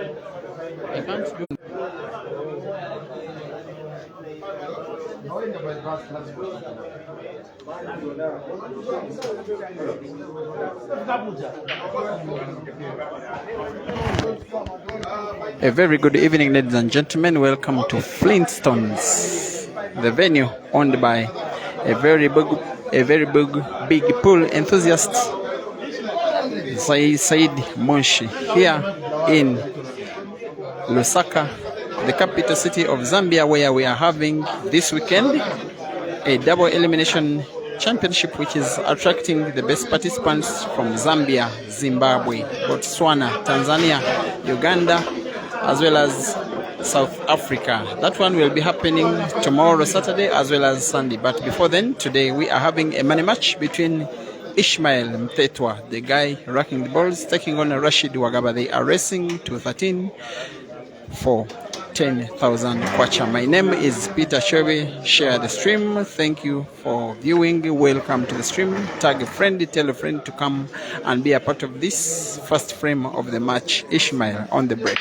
I can't do. A very good evening, ladies and gentlemen. Welcome to Flintstones, the venue owned by a very big pool enthusiast, Said Monshi, here in Lusaka, the capital city of Zambia, where we are having this weekend a double elimination championship, which is attracting the best participants from Zambia, Zimbabwe, Botswana, Tanzania, Uganda, as well as South Africa. That one will be happening tomorrow, Saturday, as well as Sunday. But before then, today we are having a money match between ISHMAEL Mtetwa, the guy racking the balls, taking on Rashid Wagaba. They are racing to 13 for 10,000 kwacha. My name is Peter Chebe. Share the stream. Thank you for viewing. Welcome to the stream. Tag a friend, tell a friend to come and be a part of this first frame of the match. ISHMAEL on the break.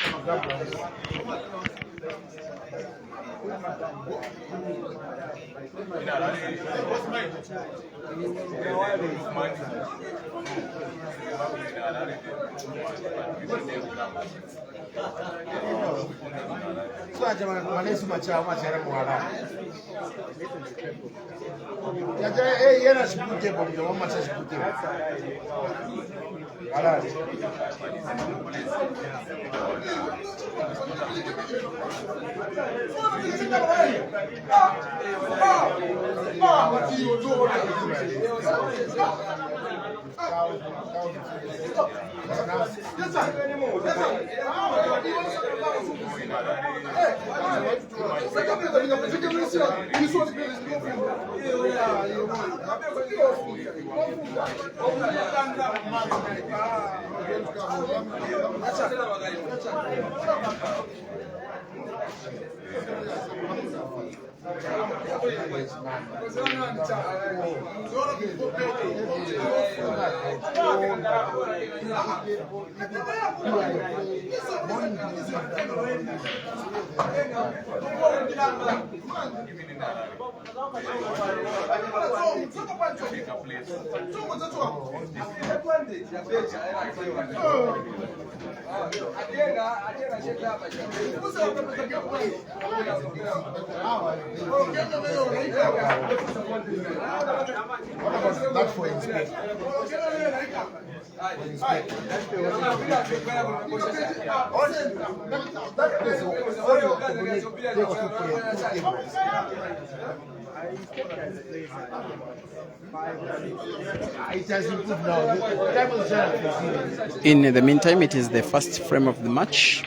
In the meantime, it is the first frame of the match.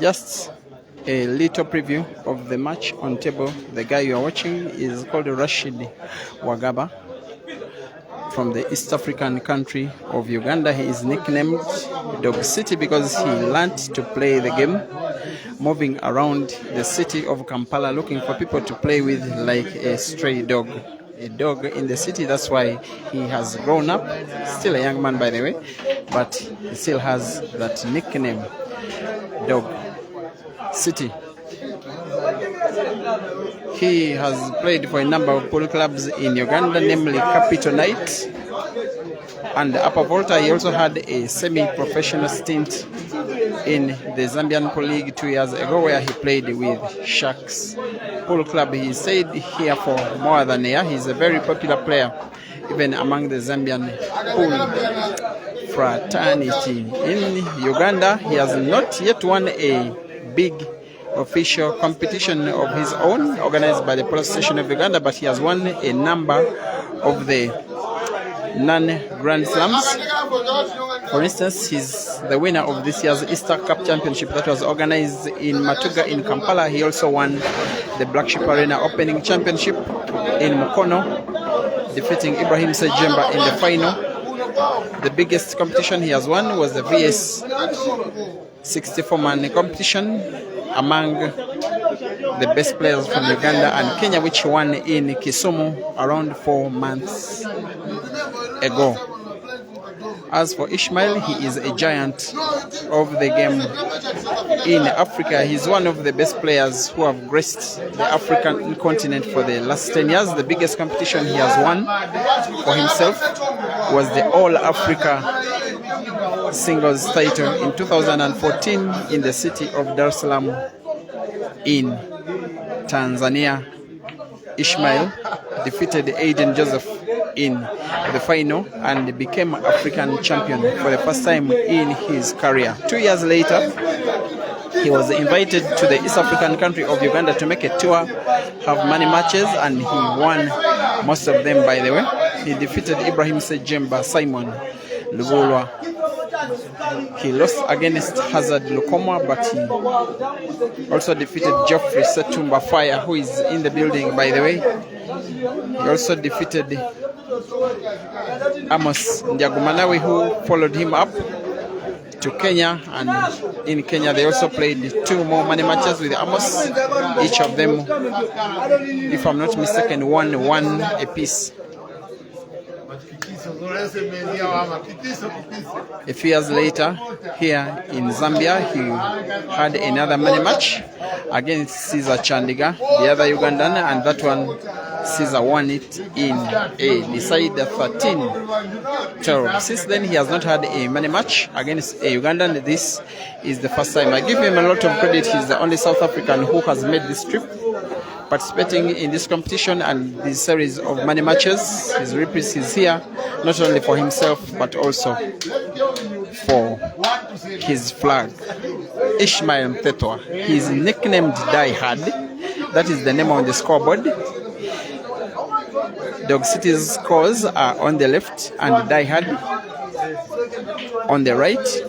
Just a little preview of the match on table. The guy you are watching is called Rashid Wagaba from the East African country of Uganda. He is nicknamed Dog City because he learned to play the game moving around the city of Kampala looking for people to play with like a stray dog. A dog in the city, that's why he has grown up. Still a young man, by the way, but he still has that nickname, Dog City. He has played for a number of pool clubs in Uganda, namely Capital Knight and Upper Volta. He also had a semi-professional stint in the Zambian Pool League 2 years ago, where he played with Sharks Pool Club. He stayed here for more than a year. He's a very popular player, even among the Zambian pool fraternity. In Uganda, he has not yet won a big official competition of his own organized by the Police Station of Uganda, but he has won a number of the non-Grand Slams. For instance, he's the winner of this year's Easter Cup Championship that was organized in Matuga in Kampala. He also won the Black Sheep Arena Opening Championship in Mukono, defeating Ibrahim Sejemba in the final. The biggest competition he has won was the VS 64-man competition among the best players from Uganda and Kenya, which won in Kisumu around 4 months ago. As for Ishmael, he is a giant of the game in Africa. He's one of the best players who have graced the African continent for the last 10 years. The biggest competition he has won for himself was the All Africa singles title in 2014 in the city of Dar es Salaam in Tanzania. Ishmael defeated Aiden Joseph in the final and became African champion for the first time in his career. 2 years later, he was invited to the East African country of Uganda to make a tour, have many matches, and he won most of them, by the way. He defeated Ibrahim Sejemba, Simon Lugolwa. He lost against Hazard Lukomwa, but he also defeated Geoffrey Setumba Fire, who is in the building, by the way. He also defeated Amos Ndiagumanawi, who followed him up to Kenya, and in Kenya they also played 2 more money matches with Amos, each of them, if I'm not mistaken, won 1 apiece. A few years later, here in Zambia, he had another money match against Caesar Chandiga, the other Ugandan, and that one Caesar won it in a decider 13-12. Since then, he has not had a money match against a Ugandan. This is the first time. I give him a lot of credit. He's the only South African who has made this trip, participating in this competition and this series of money matches. His reprice is here, not only for himself, but also for his flag. Ishmael Mtetwa. He is nicknamed Die Hard. That is the name on the scoreboard. Dog City's scores are on the left and Die Hard on the right.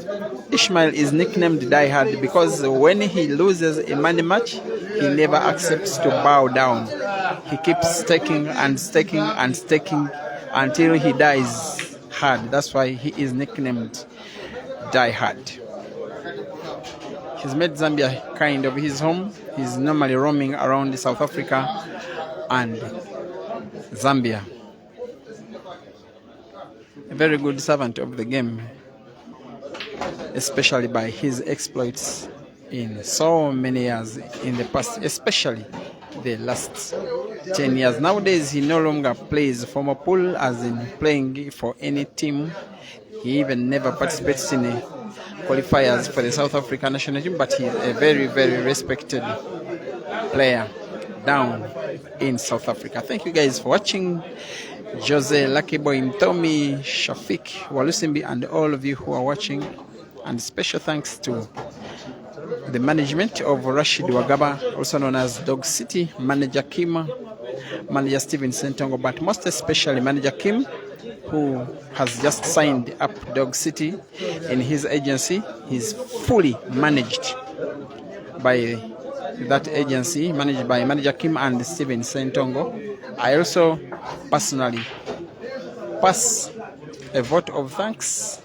Ishmael is nicknamed Die Hard because when he loses a money match, he never accepts to bow down. He keeps staking and staking and staking until he dies hard. That's why he is nicknamed Die Hard. He's made Zambia kind of his home. He's normally roaming around South Africa and Zambia. A very good servant of the game, especially by his exploits in so many years in the past, especially the last 10 years. Nowadays, he no longer plays for Mopul, as in playing for any team. He even never participates in the qualifiers for the South African national team, but he is a very, very respected player down in South Africa. Thank you guys for watching. Jose, Lucky Boy, Mtomi, Shafik, Walusimbi, and all of you who are watching. And special thanks to the management of Rashid Wagaba, also known as Dog City, Manager Kim, Manager Steven Sentongo, but most especially Manager Kim, who has just signed up Dog City in his agency. He's fully managed by that agency, managed by Manager Kim and Steven Sentongo. I also personally pass a vote of thanks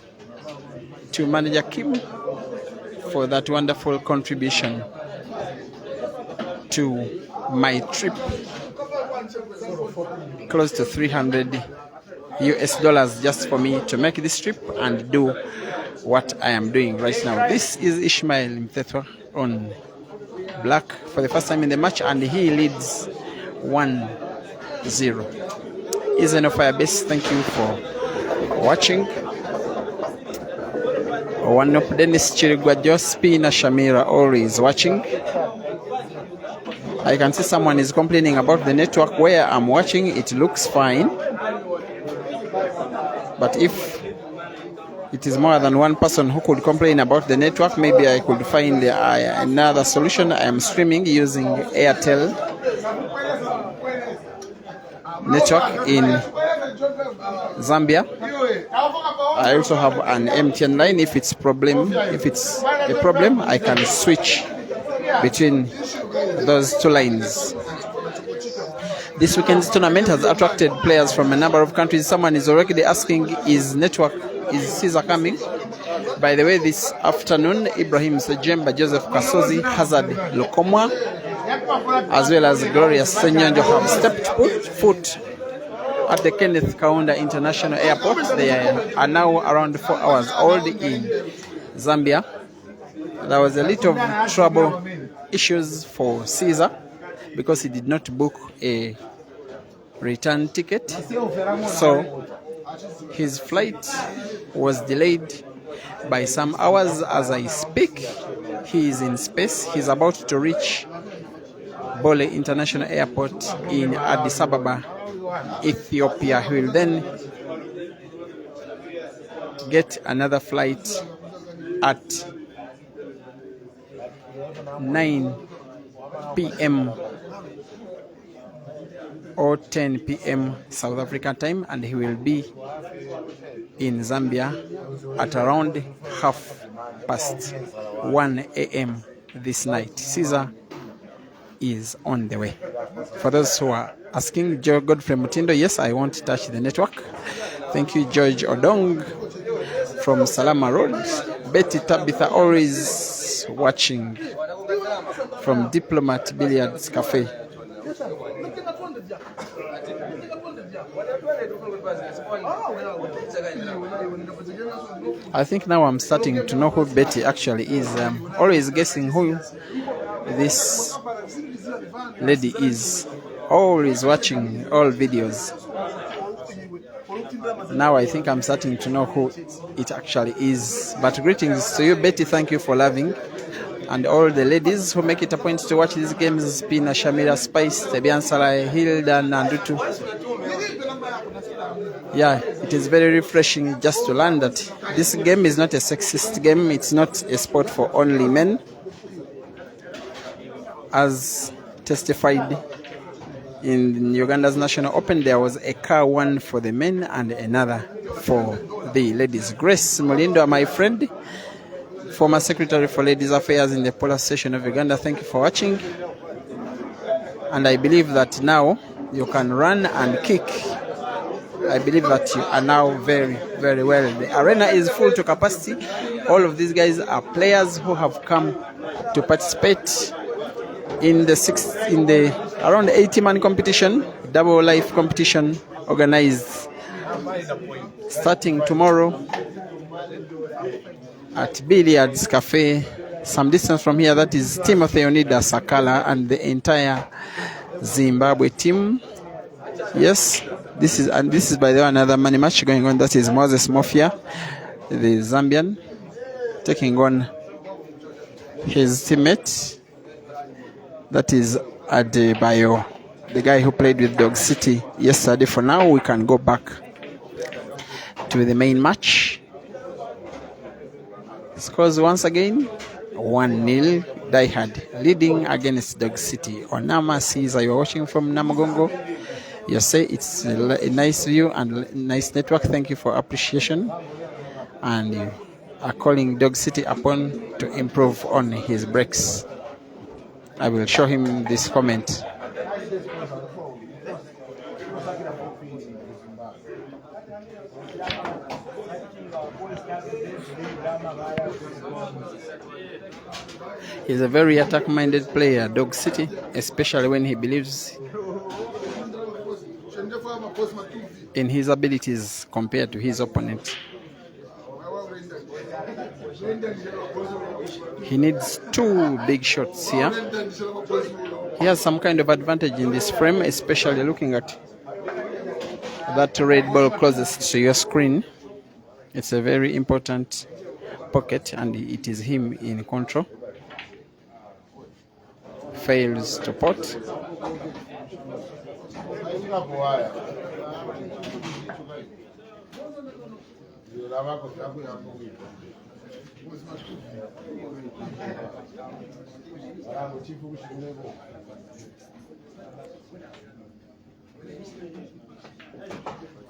to Manager Kim for that wonderful contribution to my trip. Close to $300 just for me to make this trip and do what I am doing right now. This is Ishmael Mtetwa on black for the first time in the match, and he leads 1-0. Is an Firebase. Thank you for watching. One up Dennis Chirigwajo, Spina Shamira always watching. I can see someone is complaining about the network where I'm watching. It looks fine, but if it is more than one person who could complain about the network, maybe I could find another solution. I am streaming using Airtel network in Zambia. I also have an MTN line. If it's a problem, I can switch between those two lines. This weekend's tournament has attracted players from a number of countries. Someone is already asking, is Caesar coming? By the way, this afternoon, Ibrahim Sejemba, Joseph Kasozi, Hazard Lukomwa, as well as Glorious Senyonjo have stepped foot at the Kenneth Kaunda International Airport. They are now around 4 hours old in Zambia. There was a little trouble issues for Caesar because he did not book a return ticket. So his flight was delayed by some hours. As I speak, he is in space. He's about to reach Bole International Airport in Addis Ababa, Ethiopia. He will then get another flight at 9 p.m. or 10 p.m. South African time, and he will be in Zambia at around 1:30 a.m. this night. Caesar is on the way. For those who are asking, Joe Godfrey Mutindo, yes, I won't touch the network. Thank you, George Odong from Salama Road. Betty Tabitha, always watching from Diplomat Billiards Cafe. I think now I'm starting to know who Betty actually is. Always guessing who this lady is. Always watching all videos. Now I think I'm starting to know who it actually is. But greetings to you, Betty. Thank you for loving. And all the ladies who make it a point to watch these games, Pina, Shamira, Spice, Tebian Sarai, Hilda, Nandutu. Yeah, it is very refreshing just to learn that this game is not a sexist game. It's not a sport for only men, as testified in Uganda's National Open. There was a car, one for the men and another for the ladies. Grace Molindo, my friend, former Secretary for Ladies Affairs in the Polar Station of Uganda. Thank you for watching. And I believe that now you can run and kick. I believe that you are now very, very well. The arena is full to capacity. All of these guys are players who have come to participate in the around 80-man competition, double life competition organized starting tomorrow at Billiards Cafe, some distance from here. That is Timothy Onida Sakala and the entire Zimbabwe team. Yes, this is by the way another money match going on. That is Moses Mofia, the Zambian, taking on his teammate. That is Adebayo, the guy who played with Dog City yesterday. For now, we can go back to the main match. Scores once again 1-0. Diehard leading against Dog City. Onama Caesar, you're watching from Namagongo. You say it's a nice view and nice network. Thank you for appreciation. And you are calling Dog City upon to improve on his breaks. I will show him this comment. He's a very attack-minded player, Dog City, especially when he believes in his abilities compared to his opponent. He needs 2 big shots here. He has some kind of advantage in this frame, especially looking at that red ball closest to your screen. It's a very important pocket and it is him in control. Fails to pot.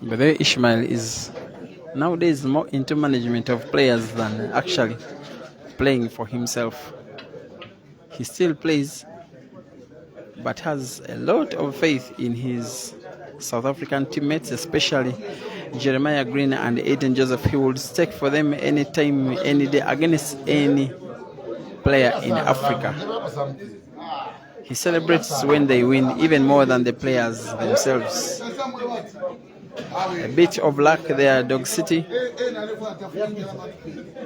But then Ishmael is nowadays more into management of players than actually playing for himself. He still plays, but has a lot of faith in his South African teammates, especially Jeremiah Green and Aiden Joseph. He would stake for them anytime, any day, against any player in Africa. He celebrates when they win even more than the players themselves. A bit of luck there, Dog City.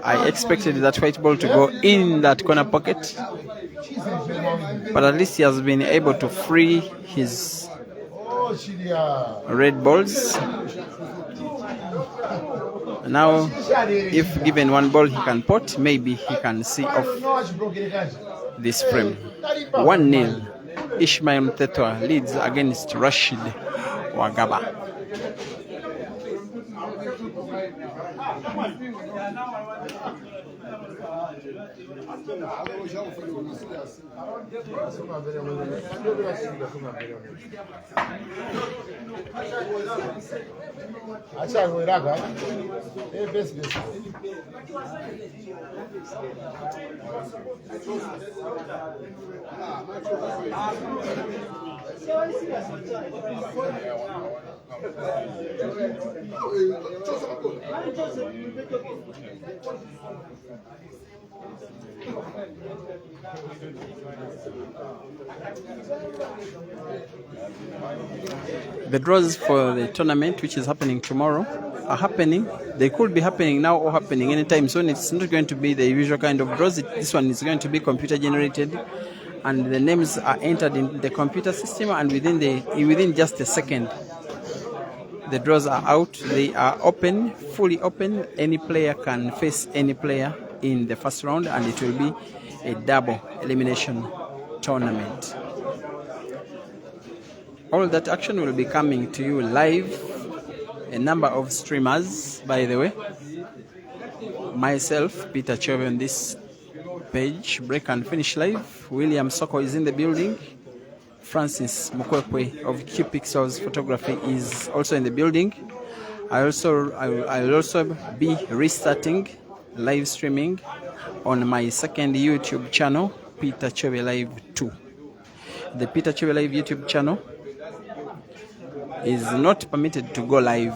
I expected that white ball to go in that corner pocket, but at least he has been able to free his red balls. Now, if given one ball he can pot, maybe he can see off this frame. 1-0. Ishmael Mtetwa leads against Rashid Wagaba. The draws for the tournament, which is happening tomorrow, are happening. They could be happening now or happening anytime soon. It's not going to be the usual kind of draws. This one is going to be computer generated, and the names are entered in the computer system, and within just a second the draws are out. They are open, fully open. Any player can face any player in the first round, and it will be a double elimination tournament. All that action will be coming to you live. A number of streamers, by the way. Myself, Peter Chove, on this page, Break and Finish Live. William Soko is in the building. Francis Mukwekwe of Q Pixels Photography is also in the building. I'll also be restarting live streaming on my second YouTube channel, Peter Chove Live 2. The Peter Chove Live YouTube channel is not permitted to go live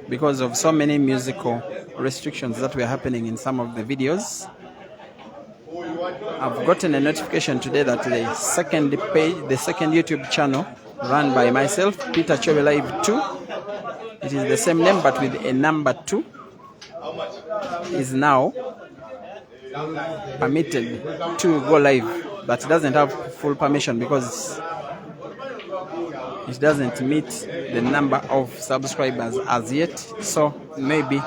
because of so many musical restrictions that were happening in some of the videos. I've gotten a notification today that the second YouTube channel run by myself, Peter Chove Live 2, it is the same name but with a number 2, is now permitted to go live, but it doesn't have full permission because it doesn't meet the number of subscribers as yet. So maybe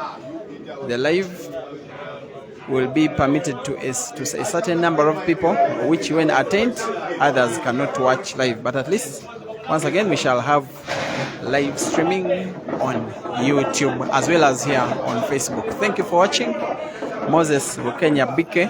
the live will be permitted to a certain number of people, which when attained, others cannot watch live. But at least, once again, we shall have live streaming on YouTube as well as here on Facebook. Thank you for watching. Moses Rukenya Bike.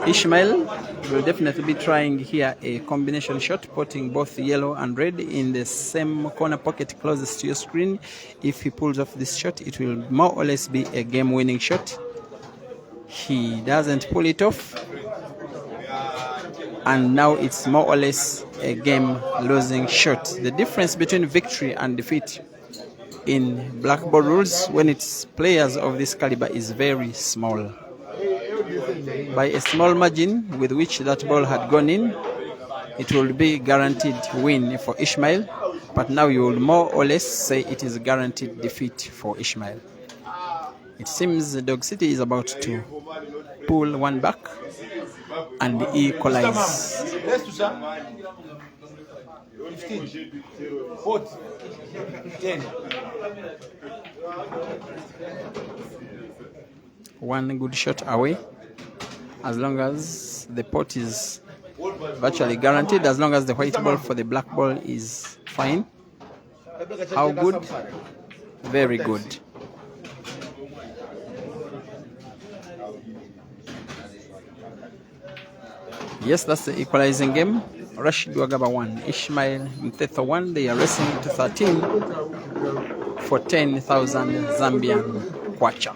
Ishmael will definitely be trying here a combination shot, putting both yellow and red in the same corner pocket closest to your screen. If he pulls off this shot, it will more or less be a game-winning shot. He doesn't pull it off, and now it's more or less a game-losing shot. The difference between victory and defeat in blackboard rules when it's players of this caliber is very small. By a small margin with which that ball had gone in, it will be guaranteed win for Ishmael, but now you will more or less say it is guaranteed defeat for Ishmael. It seems Dog City is about to pull one back and equalize. 15, 40, 10. One good shot away, as long as the pot is virtually guaranteed, as long as the white ball for the black ball is fine. How good? Very good. Yes, that's the equalizing game. Rashid Wagaba 1, Ishmael Mtetho 1. They are racing to 13 for 10,000 Zambian kwacha.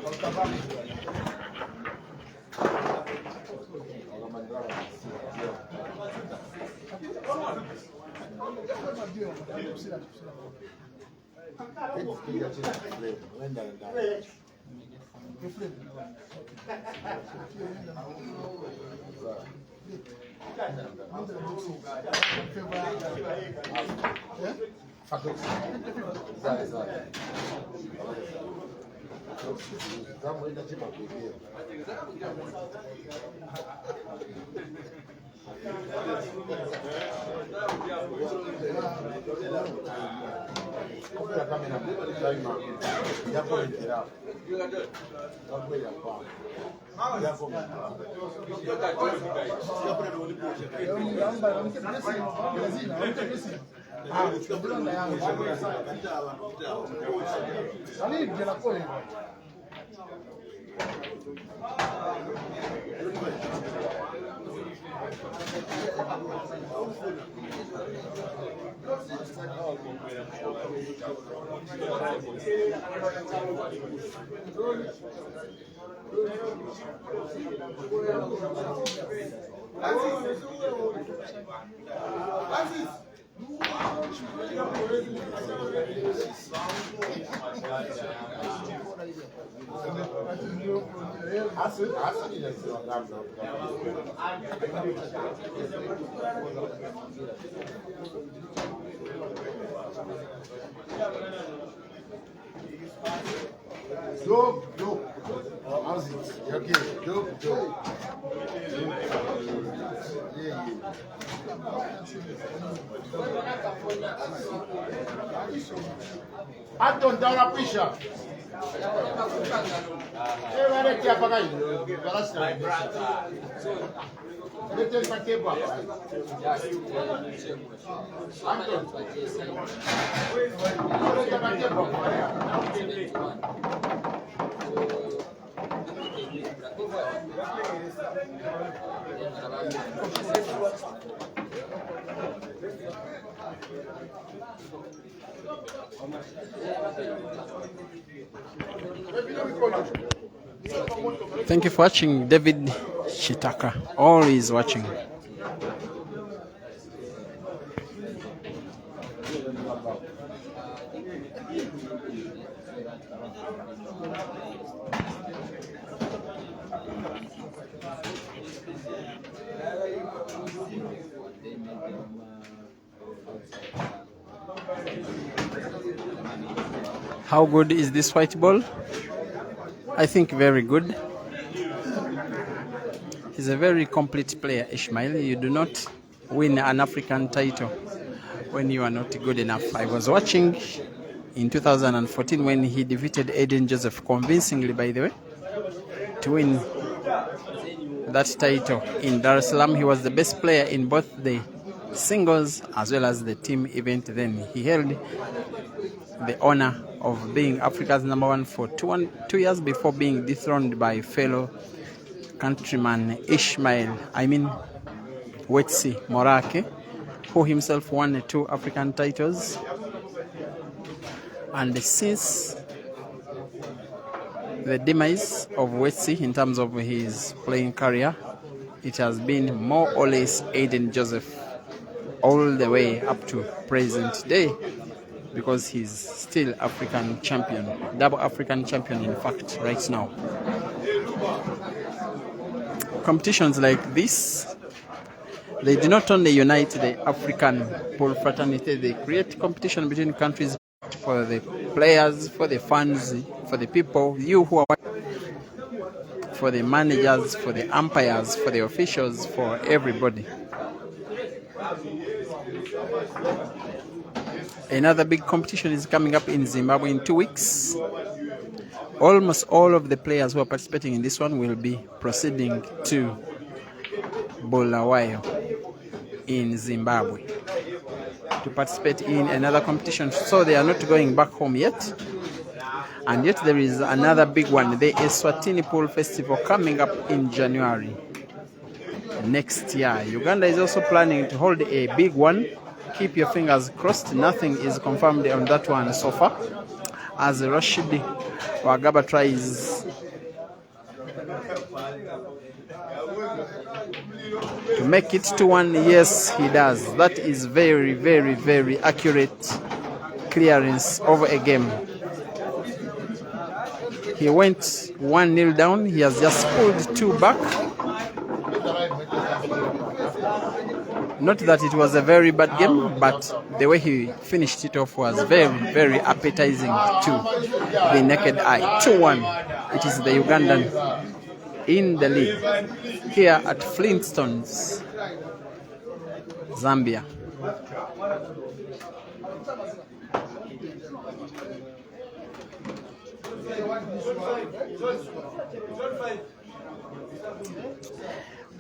How's it? Okay, dope. I don't down a pisha. Thank you for watching. David Shitaka, always watching. How good is this white ball? I think very good. He's a very complete player, ISHMAEL. You do not win an African title when you are not good enough. I was watching in 2014 when he defeated Aiden Joseph convincingly, by the way, to win that title in Dar es Salaam. He was the best player in both the singles as well as the team event. Then he held the honor of being Africa's #1 for 2 years before being dethroned by fellow countryman Wetsi Morake, who himself won 2 African titles. And since the demise of Wetsi in terms of his playing career, it has been more or less Aiden Joseph all the way up to present day, because he's still African champion, double African champion in fact right now. Competitions like this, they do not only unite the African pool fraternity, they create competition between countries for the players, for the fans, for the people, you who are, for the managers, for the umpires, for the officials, for everybody. Another big competition is coming up in Zimbabwe in 2 weeks. Almost all of the players who are participating in this one will be proceeding to Bulawayo in Zimbabwe to participate in another competition. So they are not going back home yet. And yet there is another big one, the Eswatini Pool Festival, coming up in January next year. Uganda is also planning to hold a big one. Keep your fingers crossed. Nothing is confirmed on that one so far, as Rashid Wagaba tries to make it to 1. Yes, he does. That is very, very, very accurate clearance over a game. He went 1-0 down. He has just pulled 2 back. Not that it was a very bad game, but the way he finished it off was very, very appetizing to the naked eye. 2-1. It is the Ugandan in the lead here at Flintstones, Zambia.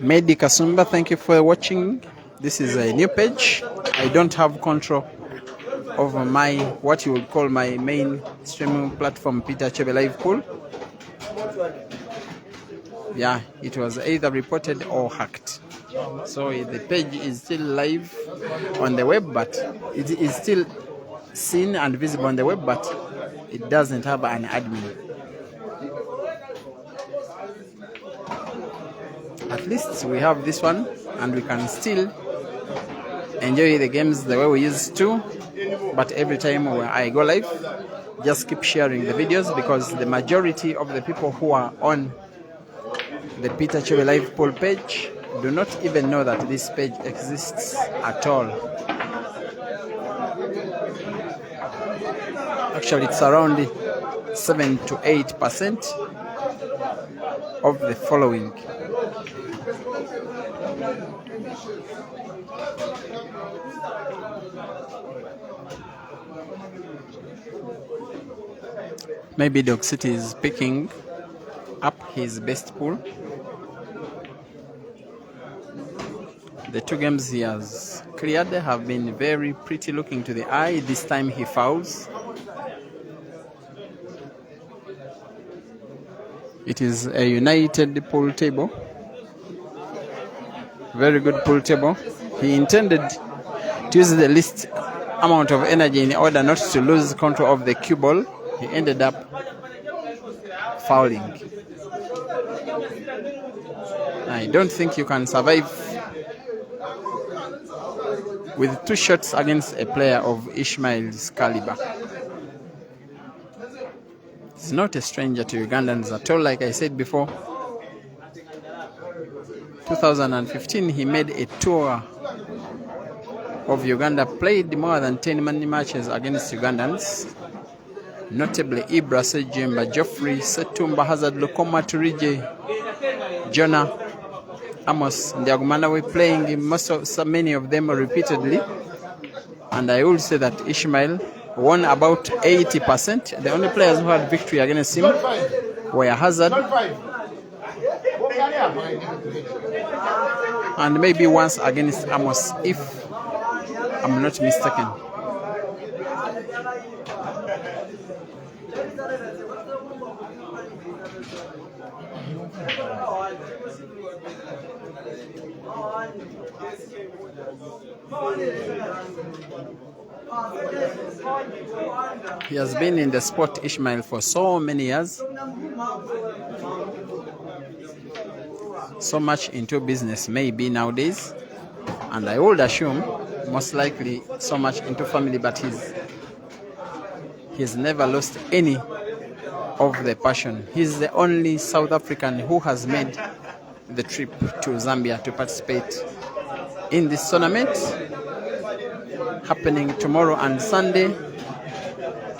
Medi Kasumba, thank you for watching. This is a new page. I don't have control over my, what you would call my main streaming platform, Peter Chebe Live Pool. Yeah, it was either reported or hacked. So the page is still live on the web, but it is still seen and visible on the web, but it doesn't have an admin. At least we have this one, and we can still enjoy the games the way we used to. But every time when I go live, just keep sharing the videos, because the majority of the people who are on the Peter Chebe Live Poll page do not even know that this page exists at all. Actually, it's around 7 to 8% of the following. Maybe Dog City is picking up his best pool. The 2 games he has cleared have been very pretty looking to the eye. This time he fouls. It is a united pool table. Very good pool table. He intended to use the least amount of energy in order not to lose control of the cue ball. He ended up fouling. I don't think you can survive with 2 shots against a player of ISHMAEL's caliber. He's not a stranger to Ugandans at all. Like I said before, 2015 he made a tour of Uganda, played more than 10 matches against Ugandans, notably Ibra Sejemba, Geoffrey Setumba, Hazard Lukoma, Turije, Jonah, Amos, Ndiagumana were playing many of them repeatedly, and I would say that ISHMAEL won about 80%. The only players who had victory against him were Hazard and maybe once against Amos, if I'm not mistaken. He has been in the sport, ISHMAEL, for so many years. So much into business maybe nowadays, and I would assume most likely so much into family, but he's never lost any of the passion. He's the only South African who has made the trip to Zambia to participate in this tournament happening tomorrow and Sunday.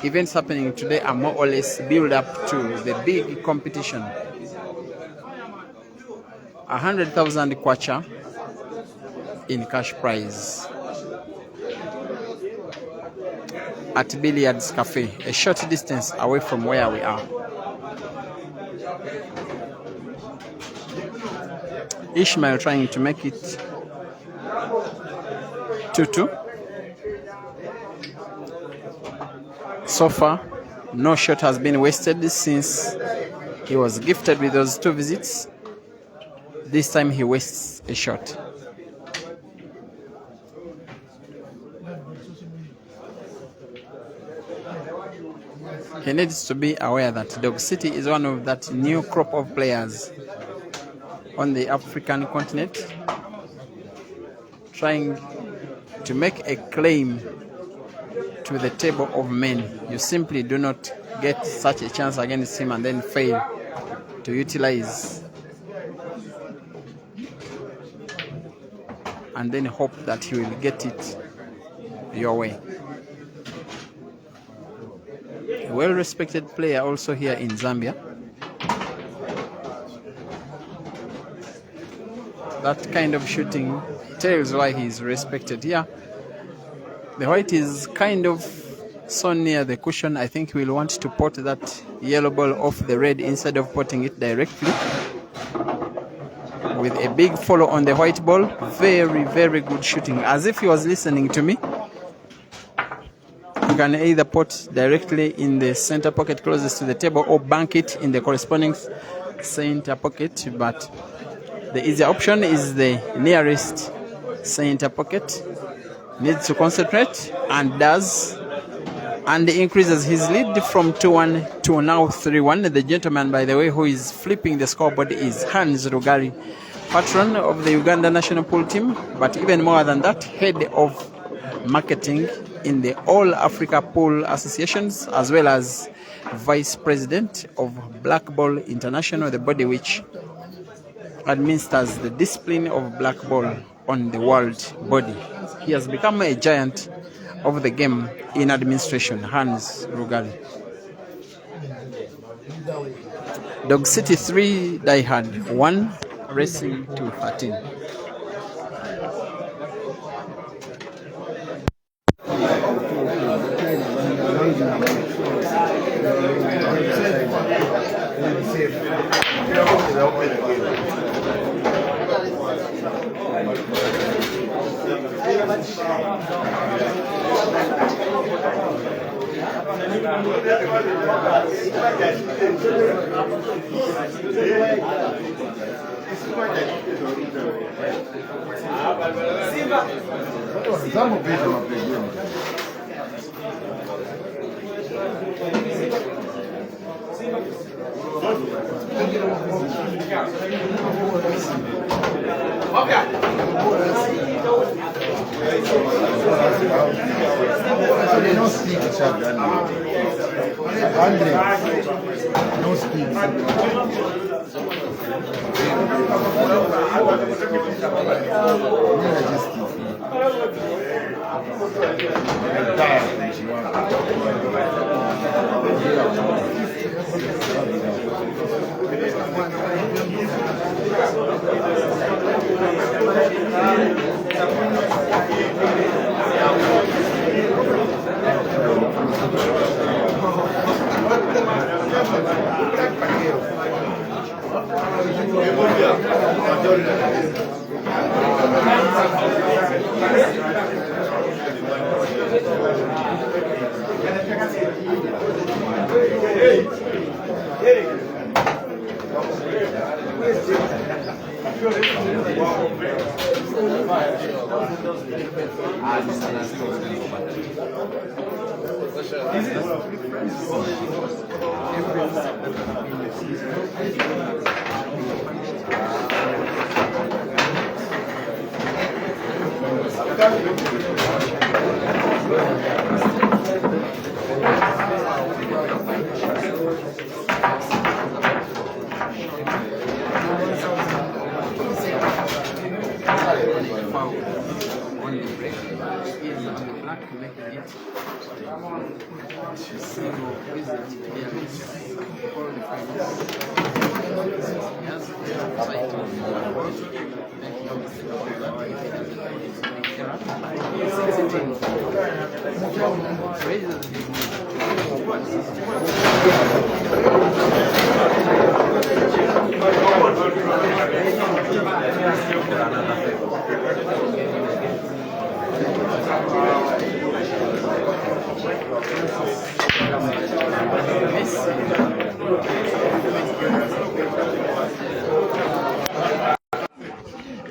Events happening today are more or less build up to the big competition. 100,000 kwacha in cash prize at Billiards Cafe, a short distance away from where we are. ISHMAEL trying to make it 2-2. So far, no shot has been wasted since he was gifted with those 2 visits. This time he wastes a shot. He needs to be aware that Dog City is one of that new crop of players on the African continent, trying to make a claim to the table of men. You simply do not get such a chance against him and then fail to utilize and then hope that he will get it your way. A well-respected player also here in Zambia. That kind of shooting tells why he is respected here. The white is kind of so near the cushion. I think we'll want to pot that yellow ball off the red instead of potting it directly. With a big follow on the white ball. Very, very good shooting. As if he was listening to me. You can either pot directly in the center pocket closest to the table or bank it in the corresponding center pocket. But the easier option is the nearest center pocket. Needs to concentrate and does. And increases his lead from 2-1 to now 3-1. The gentleman, by the way, who is flipping the scoreboard is Hans Rugari, patron of the Uganda national pool team, but even more than that, head of marketing in the All Africa Pool Associations, as well as vice president of Black Ball International, the body which administers the discipline of black ball on the world body. He has become a giant of the game in administration, Hans Rugari. Dog City 3, Die Hard 1, Racing 213. No speed.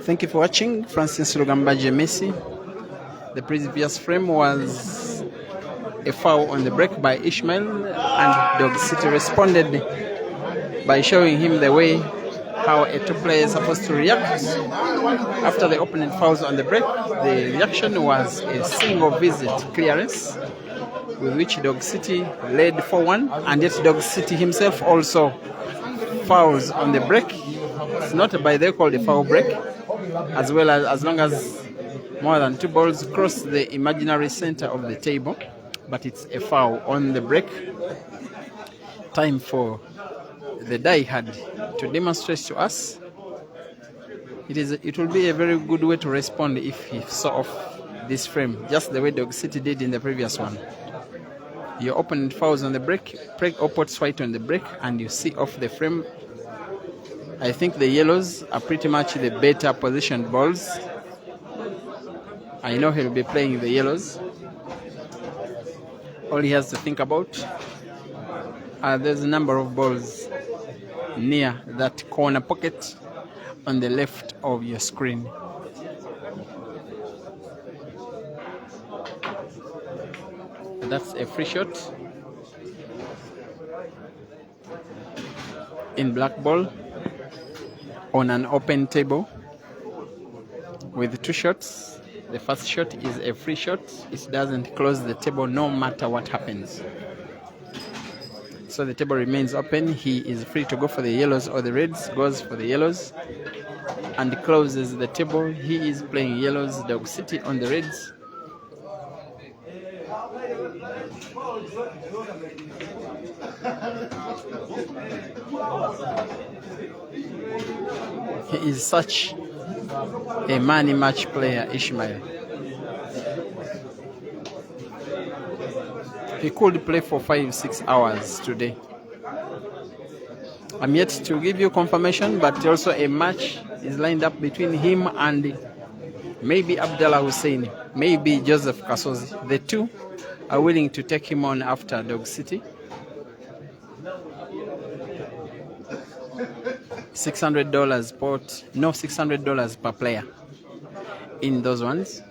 Thank you for watching. Francis Rugambaje Messi. The previous frame was a foul on the break by ISHMAEL, and Dog City responded by showing him the way how a two player is supposed to react after the opponent fouls on the break. The reaction was a single visit clearance, with which Dog City led 4-1, and yet Dog City himself also fouls on the break. It's not by they call the foul break, as well as long as more than 2 balls cross the imaginary center of the table, but it's a foul on the break. Time for the die hard to demonstrate to us. It will be a very good way to respond if he saw off this frame, just the way Dog City did in the previous one. Your opponent fouls on the break, or puts white on the break, and you see off the frame. I think the yellows are pretty much the better positioned balls. I know he'll be playing the yellows. All he has to think about there's a number of balls near that corner pocket on the left of your screen. That's a free shot in black ball on an open table with 2 shots. The first shot is a free shot. It doesn't close the table no matter what happens. So the table remains open. He is free to go for the yellows or the reds. Goes for the yellows and closes the table. He is playing yellows. Dog City on the reds. He is such a money match player, Ishmael. He could play for 5-6 hours today. I'm yet to give you confirmation, but also a match is lined up between him and maybe Abdallah Hussein, maybe Joseph Kasozi. The two are willing to take him on after Dog City. $600 pot, no, $600 per player in those ones.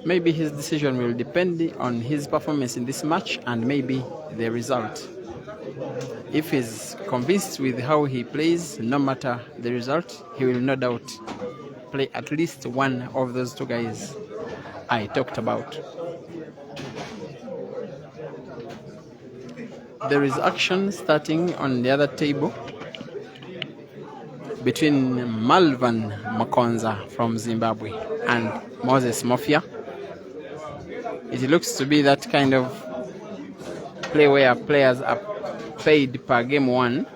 Maybe his decision will depend on his performance in this match and maybe the result. If he's convinced with how he plays, no matter the result, he will no doubt play at least one of those 2 guys I talked about. There is action starting on the other table between Malvan Makonza from Zimbabwe and Moses Mofia. It looks to be that kind of play where players are paid per game won.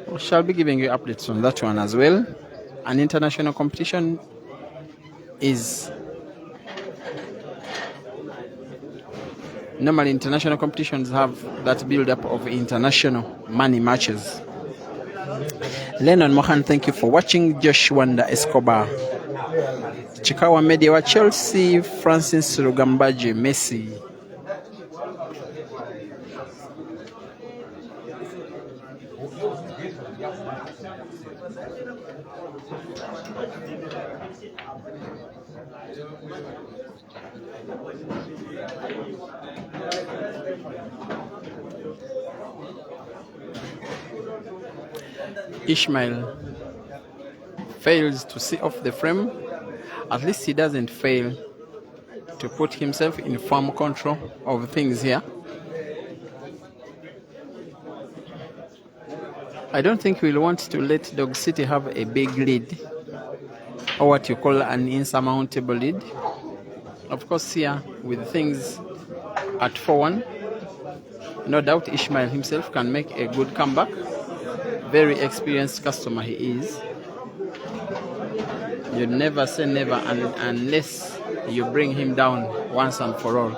We shall be giving you updates on that one as well. An international competition is normally international competitions have that build-up of international money matches. Lennon Mohan, thank you for watching. Josh Wanda Escobar, Chikawa Media wa Chelsea, Francis Rugambaje Messi. Ishmael fails to see off the frame. At least he doesn't fail to put himself in firm control of things here. I don't think we'll want to let Dog City have a big lead, or what you call an insurmountable lead. Of course, here with things at 4-1, no doubt Ishmael himself can make a good comeback. Very experienced customer he is. You never say never unless you bring him down once and for all.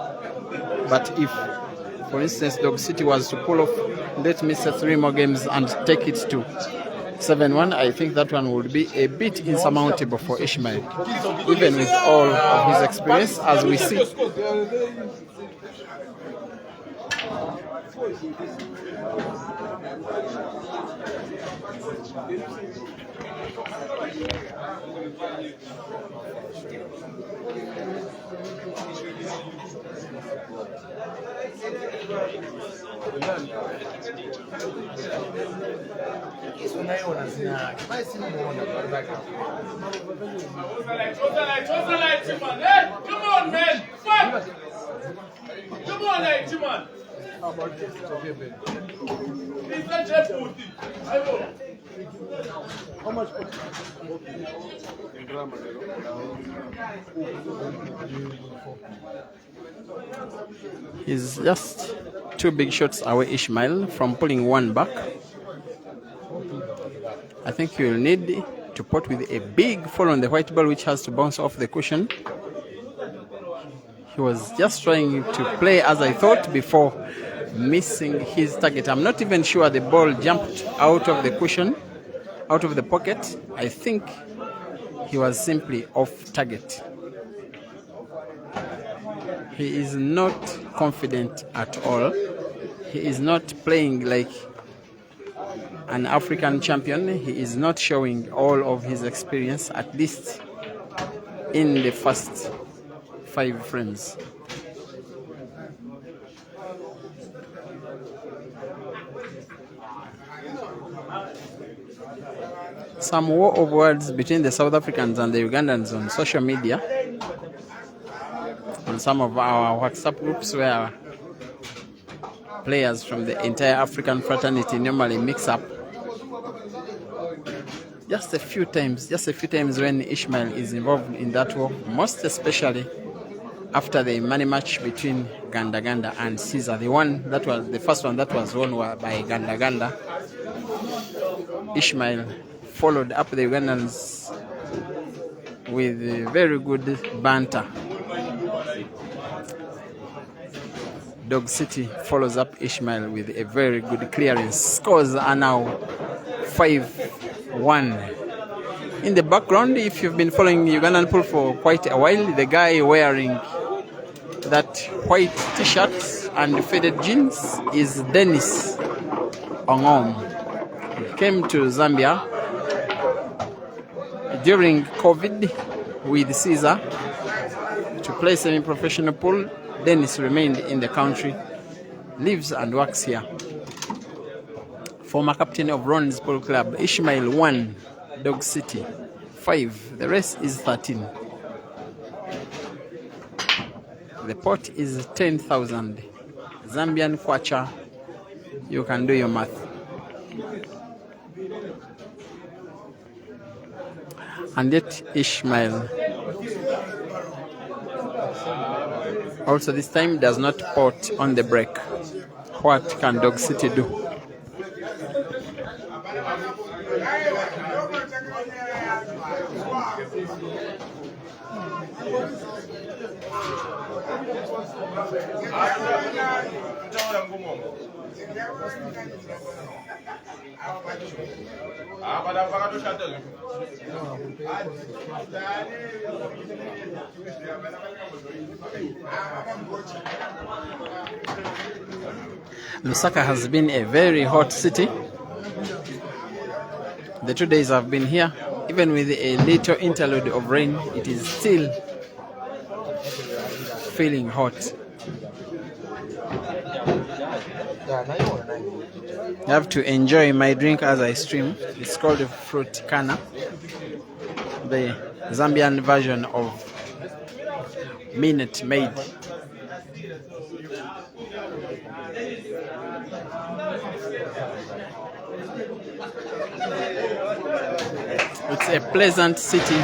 But if, for instance, Dog City was to pull off, let me say 3 more games and take it to 7-1, I think that one would be a bit insurmountable for Ishmael, even with all of his experience, as we see. Come on, man! Fuck! Come on, man! It's not just food. How much? He's just 2 big shots away, Ishmael, from pulling one back. I think you'll need to pot with a big fall on the white ball, which has to bounce off the cushion. He was just trying to play as I thought before missing his target. I'm not even sure the ball jumped out of the cushion, out of the pocket. I think he was simply off target. He is not confident at all. He is not playing like an African champion. He is not showing all of his experience, at least in the first 5 frames. Some war of words between the South Africans and the Ugandans on social media, on some of our WhatsApp groups where players from the entire African fraternity normally mix up. Just a few times when Ishmael is involved in that war, most especially after the money match between Ganda and Caesar, the first one that was won by Ganda. Ishmael followed up the Ugandans with very good banter. Dog City follows up Ishmael with a very good clearance. Scores are now 5-1. In the background, if you've been following Ugandan pool for quite a while, the guy wearing that white t-shirt and faded jeans is Dennis Ongom. He came to Zambia during COVID with Caesar to play semi-professional pool. Dennis remained in the country, lives and works here. Former captain of Ron's Pool Club, Ishmael 1, Dog City 5. The rest is 13. The pot is 10,000 Zambian kwacha. You can do your math. And yet Ishmael also this time does not pot on the break. What can Dog City do? Lusaka has been a very hot city. The 2 days I've been here, even with a little interlude of rain, it is still feeling hot. I have to enjoy my drink as I stream. It's called a fruit canna, the Zambian version of Minute Maid. It's a pleasant city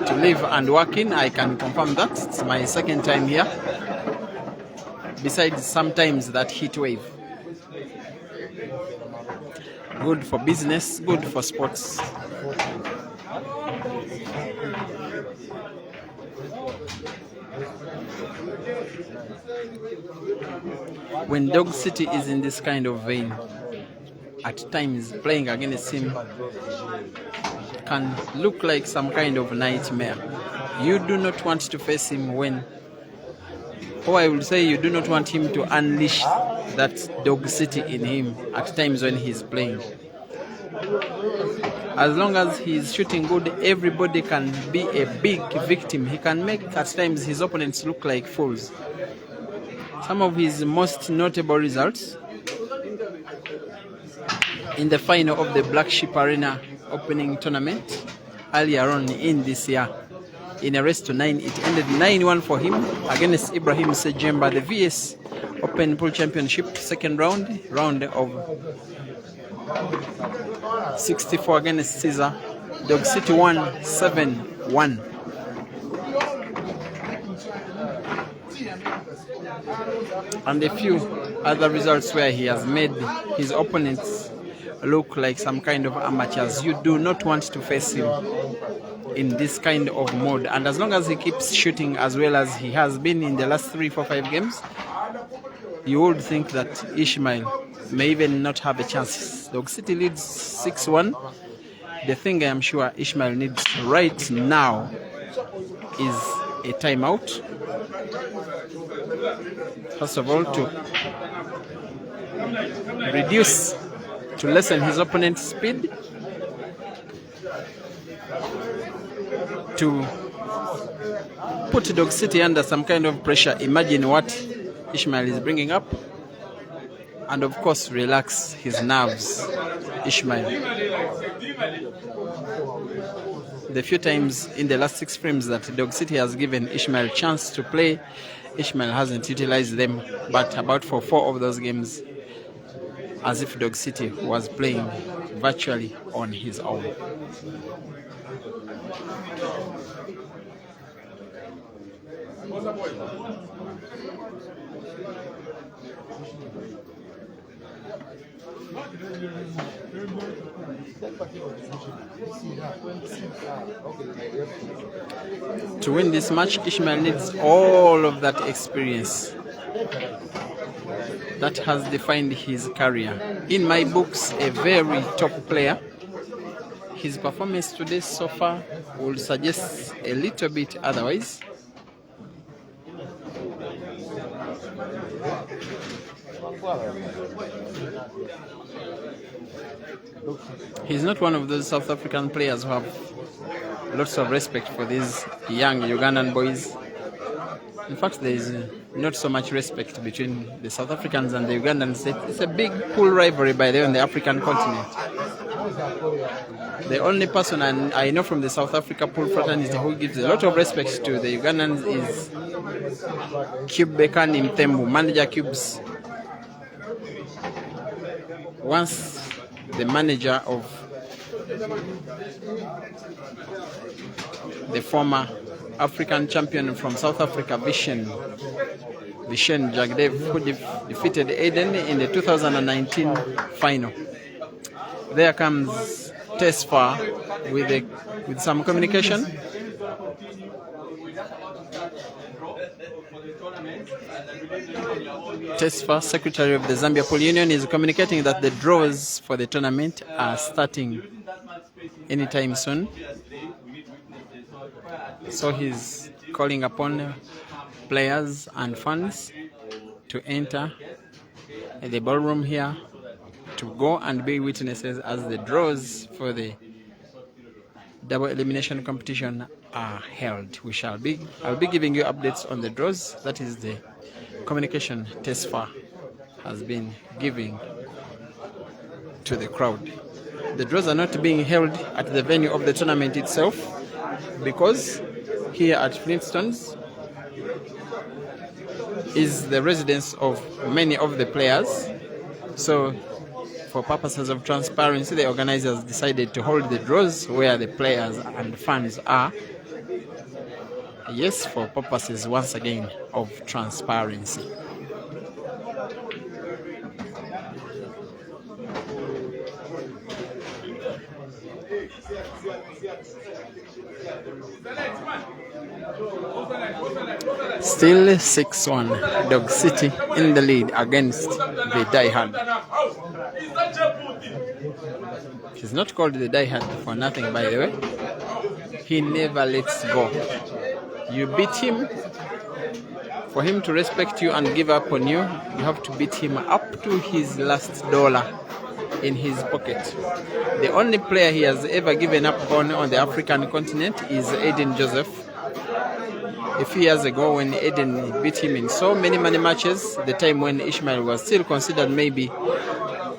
to live and work in. I can confirm that. It's my second time here. Besides sometimes that heat wave. Good for business, good for sports. When Dog City is in this kind of vein, at times playing against him can look like some kind of nightmare. You do not want to face him when, or I would say you do not want him to unleash that Dog City in him at times when he's playing. As long as he's shooting good, everybody can be a big victim. He can make at times his opponents look like fools. Some of his most notable results in the final of the Black Sheep Arena opening tournament earlier on in this year, in a race to 9, it ended 9-1 for him against Ibrahim Sejemba, the VS Open Pool Championship second round of 64 against Caesar. Dog City won 7-1. And a few other results where he has made his opponents look like some kind of amateurs. You do not want to face him in this kind of mode, and as long as he keeps shooting as well as he has been in the last 3, 4, 5 games, you would think that ISHMAEL may even not have a chance. Dog City leads 6-1. The thing I am sure ISHMAEL needs right now is a timeout. First of all, to lessen his opponent's speed, to put Dog City under some kind of pressure. Imagine what ISHMAEL is bringing up, and of course relax his nerves. ISHMAEL, the few times in the last 6 frames that Dog City has given ISHMAEL a chance to play, ISHMAEL hasn't utilized them, but about for 4 of those games, as if Dog City was playing virtually on his own. To win this match, ISHMAEL needs all of that experience that has defined his career. In my books, a very top player. His performance today so far would suggest a little bit otherwise. He's not one of those South African players who have lots of respect for these young Ugandan boys. In fact, there is not so much respect between the South Africans and the Ugandans. It's a big pool rivalry by the way on the African continent. The only person I know from the South Africa pool fraternity who gives a lot of respect to the Ugandans is Cube Bekani Mthembu, manager Cubes. Once the manager of the former African champion from South Africa, Vishen Jagdev, who defeated Aiden in the 2019 final. There comes Tesfa with some communication. Tesfa, secretary of the Zambia Pool Union, is communicating that the draws for the tournament are starting anytime soon. So he's calling upon players and fans to enter the ballroom here to go and be witnesses as the draws for the double elimination competition are held. I'll be giving you updates on the draws. That is the communication Tesfa has been giving to the crowd. The draws are not being held at the venue of the tournament itself, because here at Flintstones is the residence of many of the players. So for purposes of transparency, the organizers decided to hold the draws where the players and fans are. Yes, for purposes, once again, of transparency. Still 6-1, Dog City in the lead against the diehard. He's not called the diehard for nothing, by the way. He never lets go. You beat him. For him to respect you and give up on you, you have to beat him up to his last dollar. in his pocket. The only player he has ever given up on the African continent is Eden Joseph. A few years ago, when Eden beat him in so many matches, the time when Ishmael was still considered maybe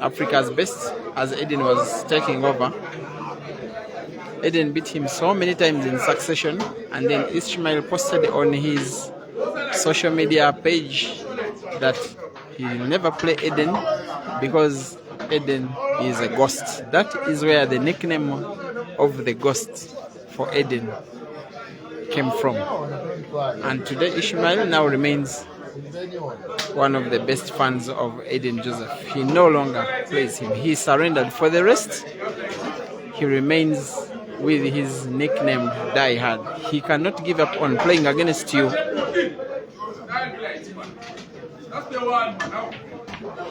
Africa's best, as Eden was taking over, Eden beat him so many times in succession, and then Ishmael posted on his social media page that he will never play Eden because Eden is a ghost. That is where the nickname of the ghost for Eden came from. And today Ishmael now remains one of the best fans of Eden Joseph. He no longer plays him. He surrendered. For the rest, he remains with his nickname Die Hard. He cannot give up on playing against you.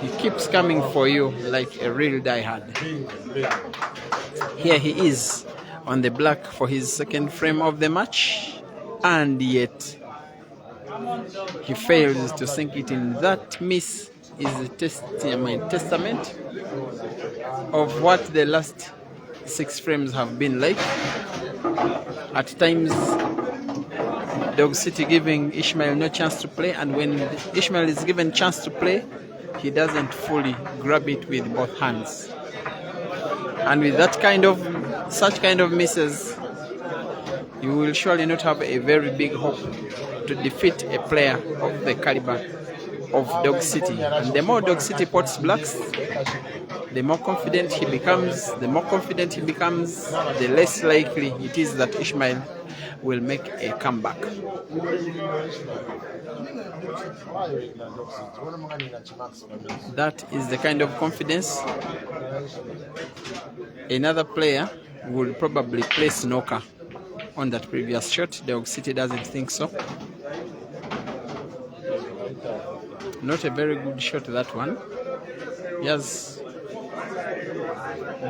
He keeps coming for you like a real Die Hard. Here he is on the black for his second frame of the match, and yet he fails to sink it in. That miss is a testament of what the last 6 frames have been like. At times, Dog City giving Ishmael no chance to play, and when Ishmael is given chance to play, he doesn't fully grab it with both hands. And with such kind of misses, you will surely not have a very big hope to defeat a player of the caliber of Dog City. And the more Dog City pots blacks, the more confident he becomes. The less likely it is that Ishmael will make a comeback. That is the kind of confidence another player would probably play snooker on that previous shot. Dog City doesn't think so. Not a very good shot, that one. He has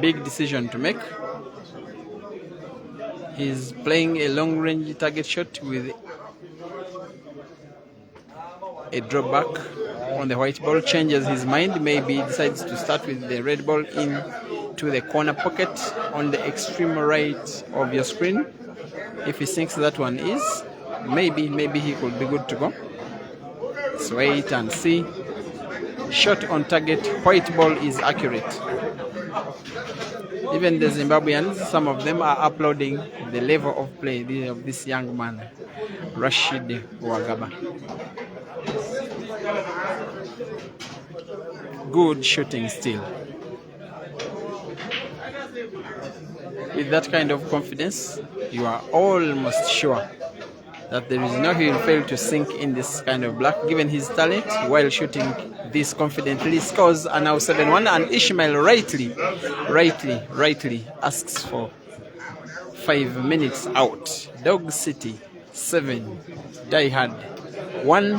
big decision to make. He's playing a long-range target shot with a drop back on the white ball. Changes his mind, maybe decides to start with the red ball into the corner pocket on the extreme right of your screen. If he thinks that one is, maybe he could be good to go. Let's wait and see. Shot on target, white ball is accurate. Even the Zimbabweans, some of them are uploading the level of play of this young man, Rashid Wagaba. Good shooting still. With that kind of confidence, you are almost sure that there is no he will fail to sink in this kind of black, given his talent, while shooting this confidently. Scores are now 7-1, and Ishmael rightly asks for 5 minutes out. Dog City 7, Die Hard 1.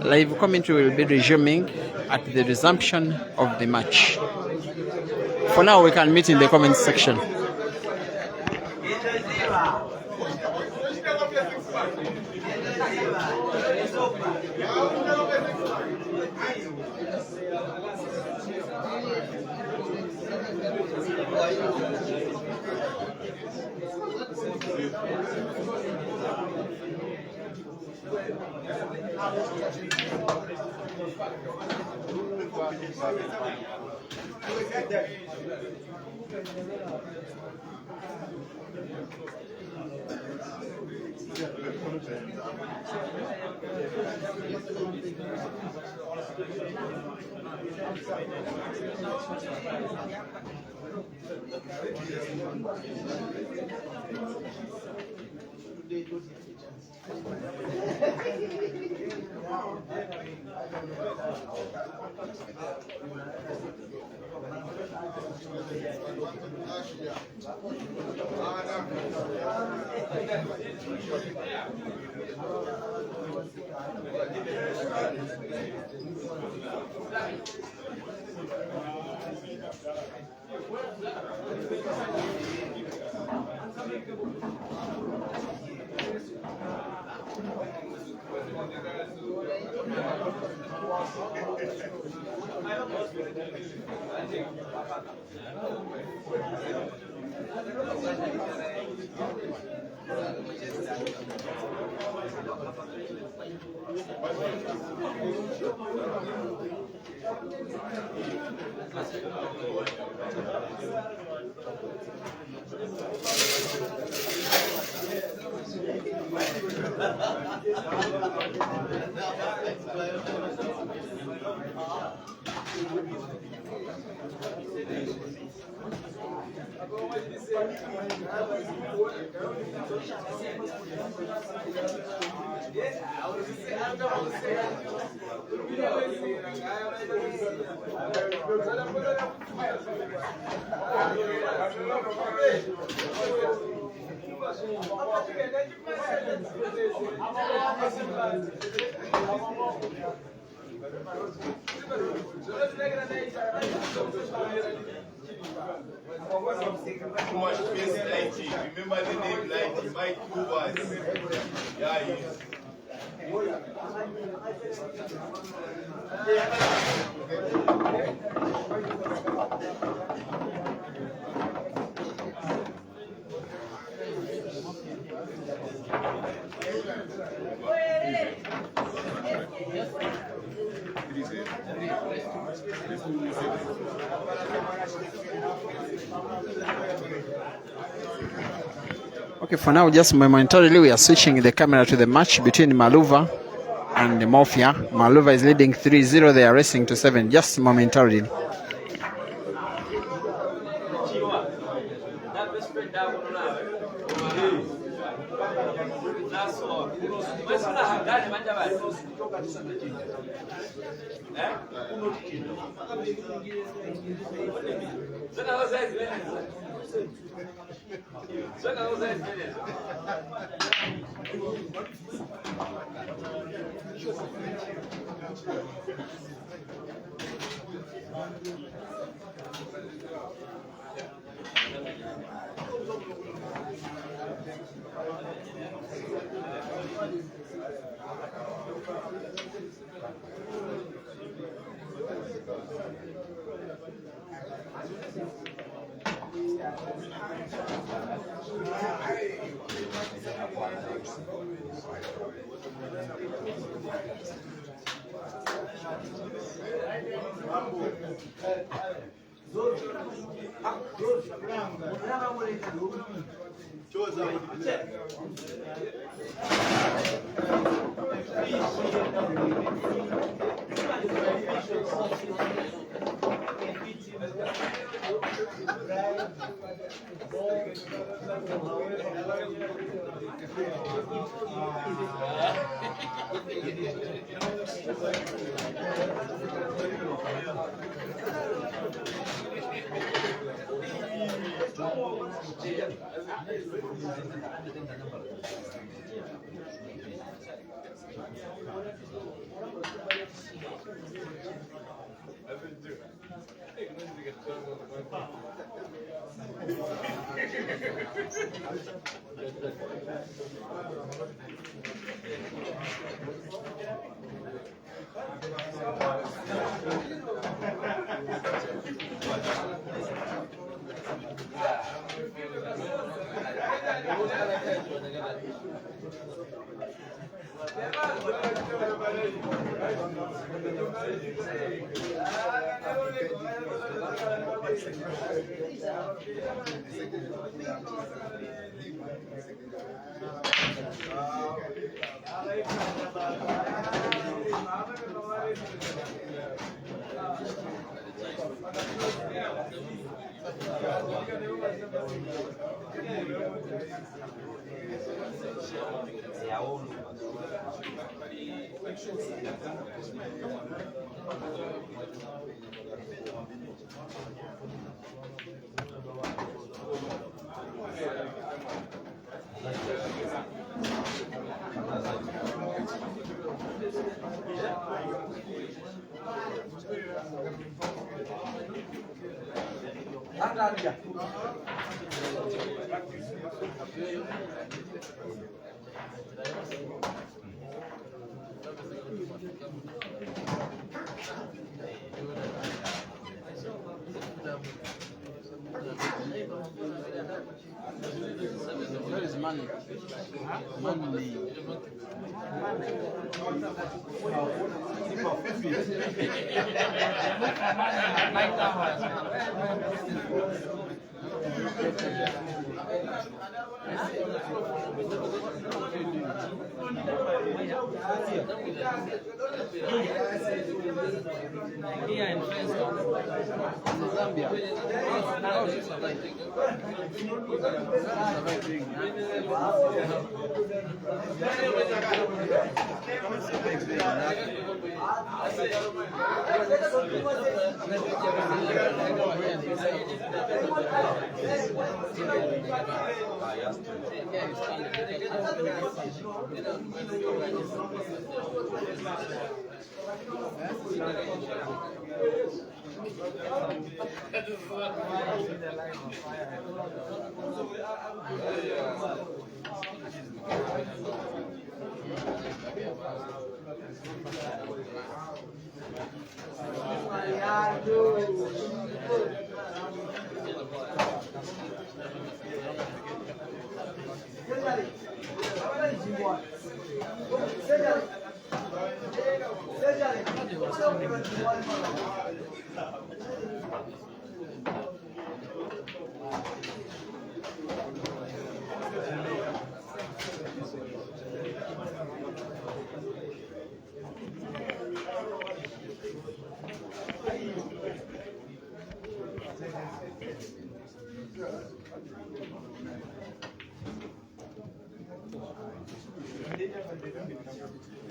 Live commentary will be resuming at the resumption of the match. For now, we can meet in the comments section. Too much space, Lighty. Remember the name Lighty, Mike Cubas. Yeah, he is. Okay, for now, just momentarily, we are switching the camera to the match between Maluva and Mafia. Maluva is leading 3-0. They are racing to 7, just momentarily.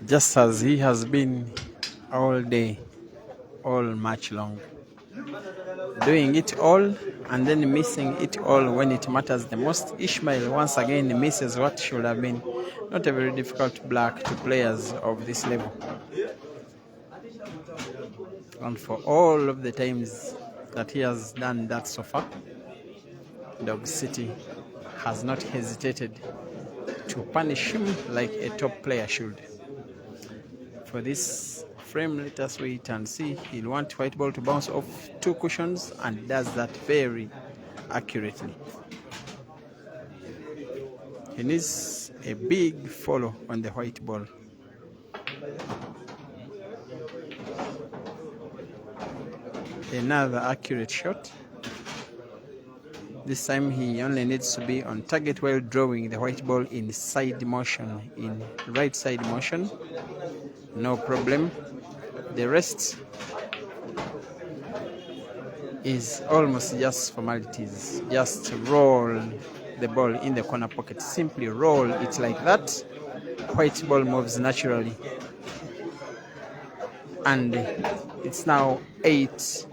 Just as he has been all day, all match long, doing it all and then missing it all when it matters the most. Ishmael once again misses what should have been not a very difficult black to players of this level. And for all of the times that he has done that so far, Dog City has not hesitated to punish him like a top player should. For this frame, let us wait and see. He'll want white ball to bounce off two cushions and does that very accurately. He needs a big follow on the white ball. Another accurate shot. This time he only needs to be on target while drawing the white ball in side motion, in right side motion. No problem. The rest is almost just formalities. Just roll the ball in the corner pocket. Simply roll it like that. White ball moves naturally. And it's now 8-1.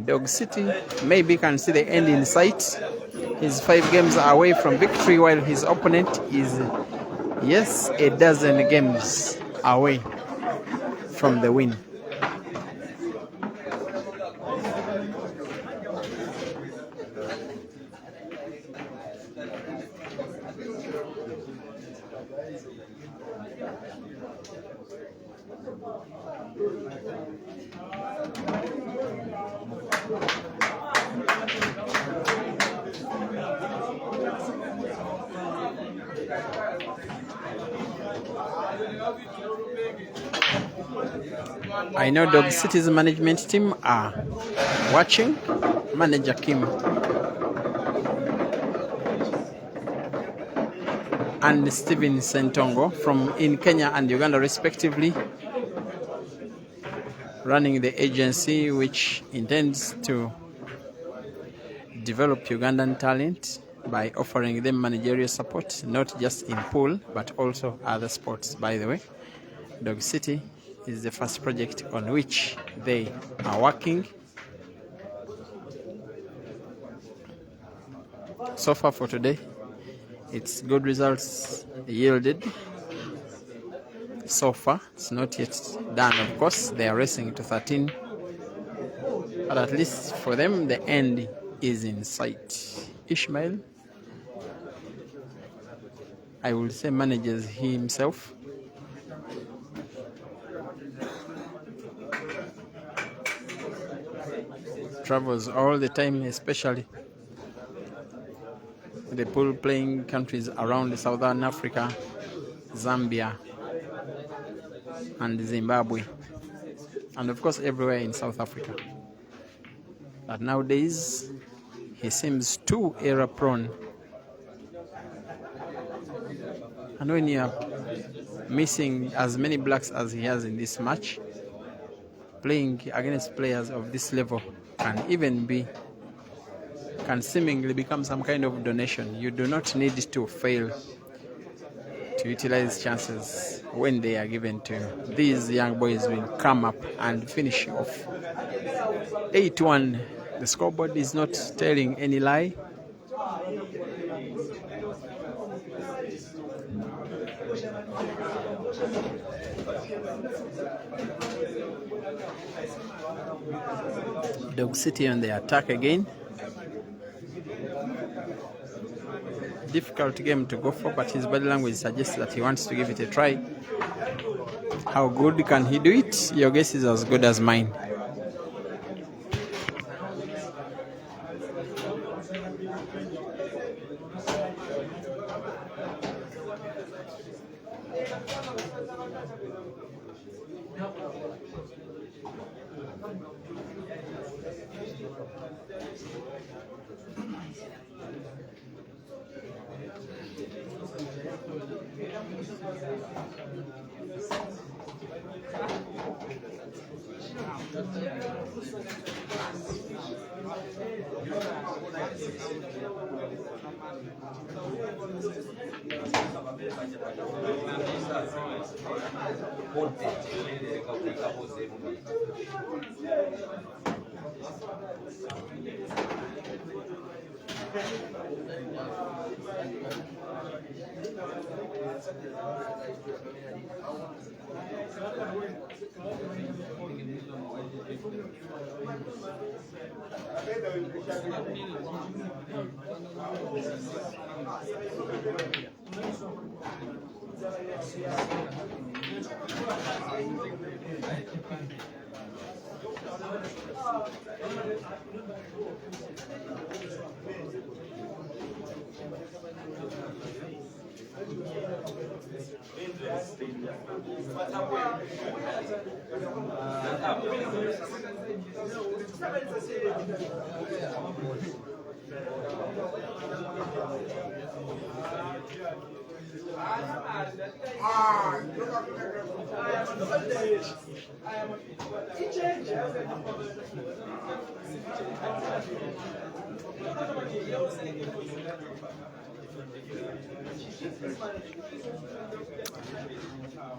Dog City maybe can see the end in sight. He's 5 games away from victory, while his opponent is, yes, a dozen games away from the win. I know Dog City's management team are watching. Manager Kim and Stephen Sentongo from in Kenya and Uganda respectively, running the agency which intends to develop Ugandan talent by offering them managerial support, not just in pool but also other sports. By the way, Dog City is the first project on which they are working. So far for today, it's good results yielded. So far, it's not yet done, of course. They are racing to 13. But at least for them, the end is in sight. Ishmael, I will say, manages himself. Travels all the time, especially the pool playing countries around Southern Africa, Zambia, and Zimbabwe, and of course everywhere in South Africa. But nowadays, he seems too error prone. And when you are missing as many blacks as he has in this match, playing against players of this level can seemingly become some kind of donation. You do not need to fail to utilize chances when they are given to you. These young boys will come up and finish off. 8-1. The scoreboard is not telling any lie. Dog City on the attack again. Difficult game to go for, but his body language suggests that he wants to give it a try. How good can he do it? Your guess is as good as mine.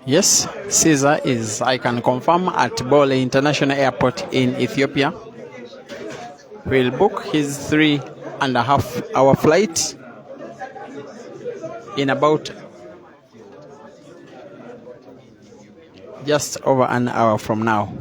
Yes, Caesar is, I can confirm, at Bole International Airport in Ethiopia. We'll book his 3.5-hour flight in about just over an hour from now.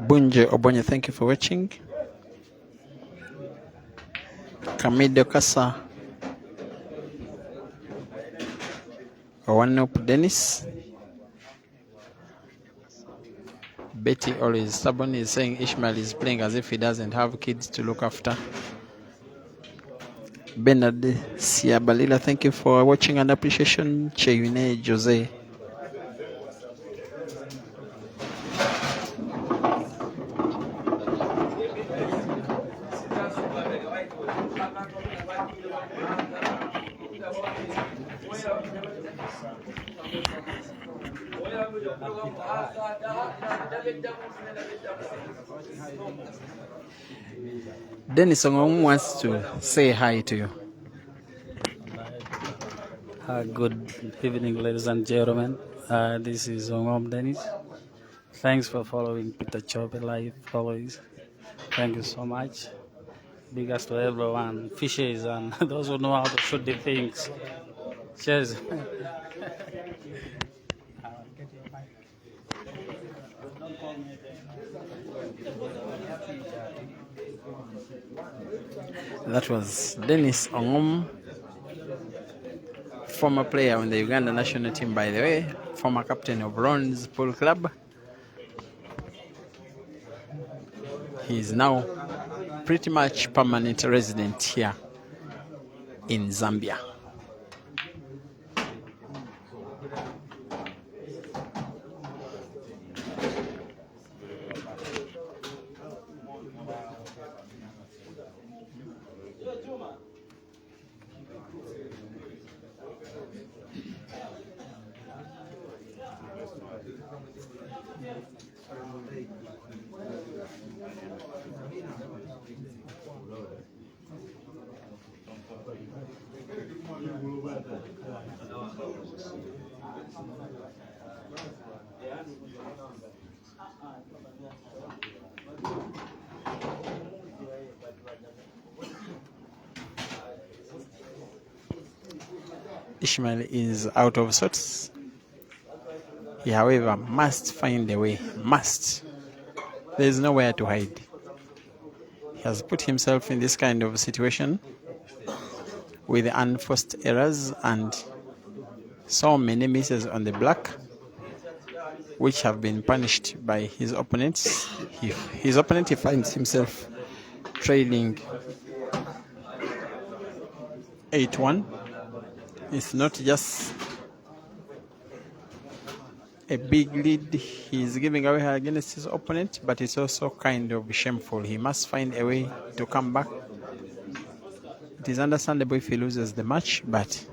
Bunje Obonye, thank you for watching. Kamido Kasa, Owanup Dennis. Betty, always stubborn, is saying Ishmael is playing as if he doesn't have kids to look after. Bernard Siabalila, thank you for watching and appreciation. Cheyune Jose. Dennis Ongong wants to say hi to you. Good evening, ladies and gentlemen. This is Ongom Dennis. Thanks for following Peter Chope Live always. Thank you so much. Biggest to everyone, fishes and those who know how to shoot the things. Cheers. That was Dennis Ongom former player on the Uganda national team, by the way, former captain of Ron's Pool Club. He is now pretty much permanent resident here in Zambia. Ishmael is out of sorts. He, however, must find a way. Must. There is nowhere to hide. He has put himself in this kind of situation with unforced errors and so many misses on the black, which have been punished by his opponents. His opponent, he finds himself trailing 8-1. It's not just a big lead he's giving away against his opponent, but it's also kind of shameful. He must find a way to come back. It is understandable if he loses the match, but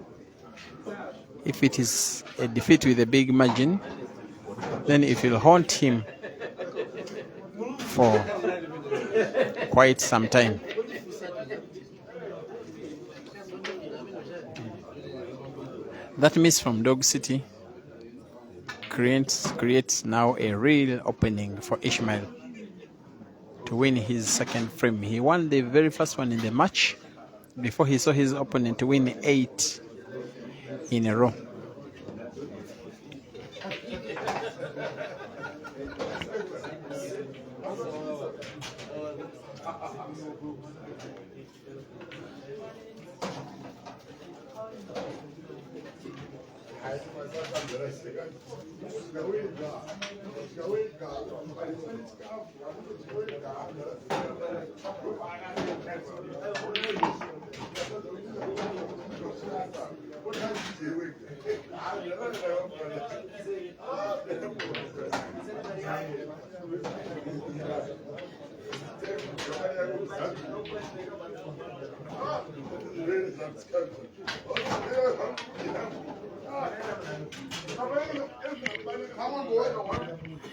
if it is a defeat with a big margin, then it will haunt him for quite some time. That miss from Dog City creates now a real opening for Ishmael to win his second frame. He won the very first one in the match before he saw his opponent win 8 in a row.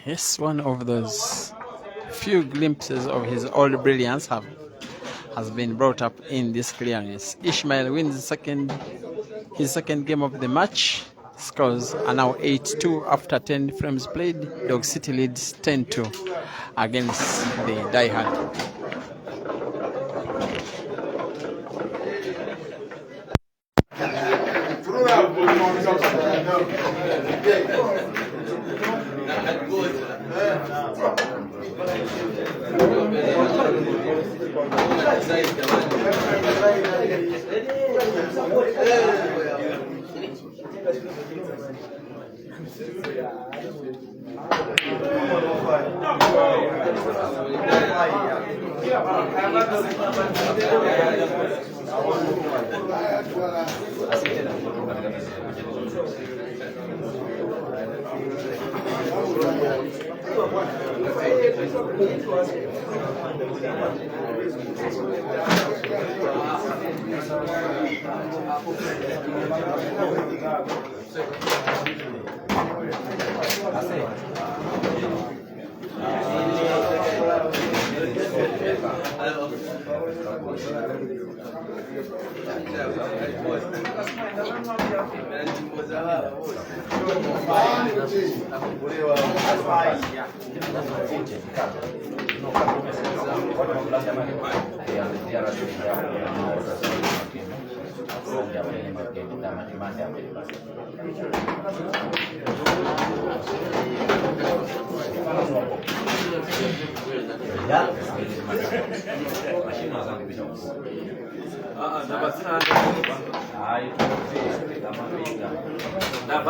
Yes, one of those few glimpses of his old brilliance has been brought up in this clearance. Ishmael wins his second game of the match. Scores are now 8-2 after 10 frames played. Dog City leads 10-2 against the diehard.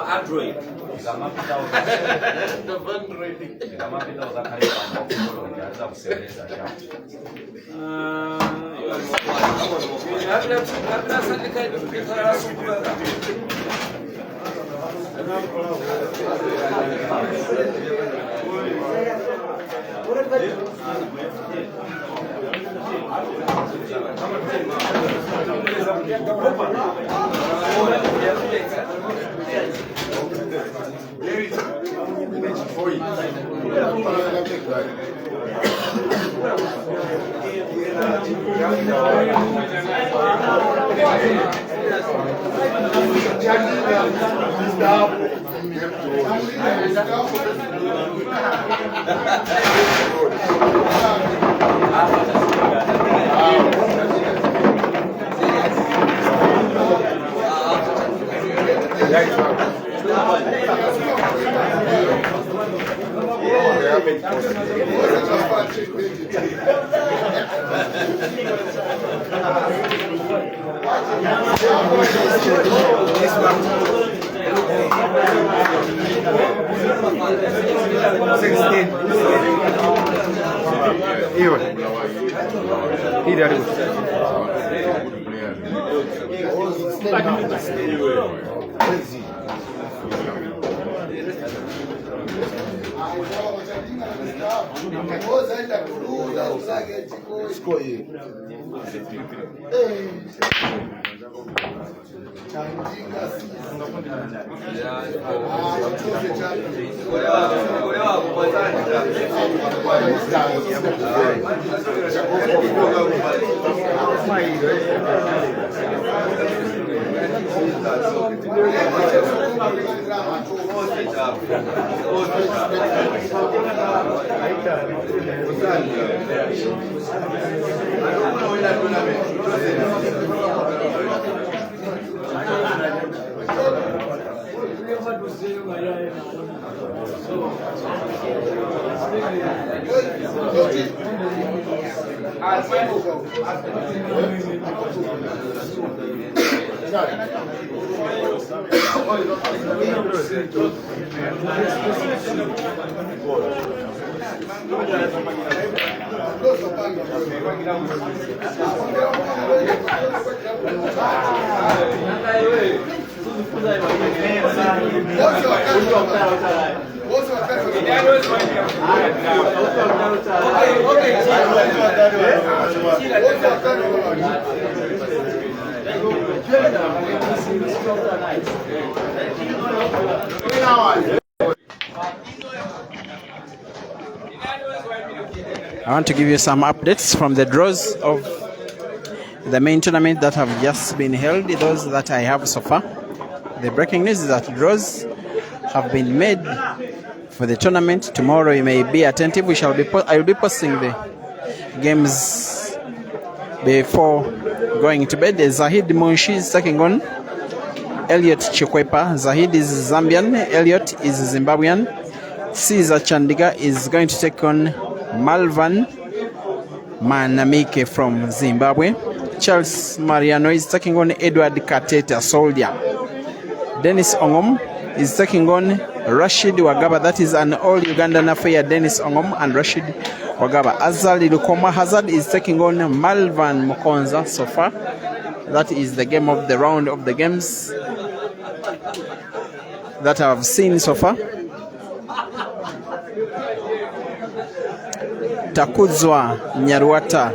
Android. I want to give you some updates from the draws of the main tournament that have just been held, those that I have so far. The breaking news is that draws have been made for the tournament. Tomorrow you may be attentive. I will be posting the games before going to bed. Zahid Munshi is taking on Elliot Chikwepa. Zahid is Zambian, Elliot is Zimbabwean. Caesar Chandiga is going to take on Malvan Manamike from Zimbabwe. Charles Mariano is taking on Edward Kateta, Soldier. Dennis Ongom is taking on Rashid Wagaba. That is an all Ugandan affair. Dennis Ongom and Rashid Wagaba. Azali Lukoma Hazard is taking on Malvan Mokonza so far. That is the game of the round of the games that I've seen so far. Takuzwa Nyarwata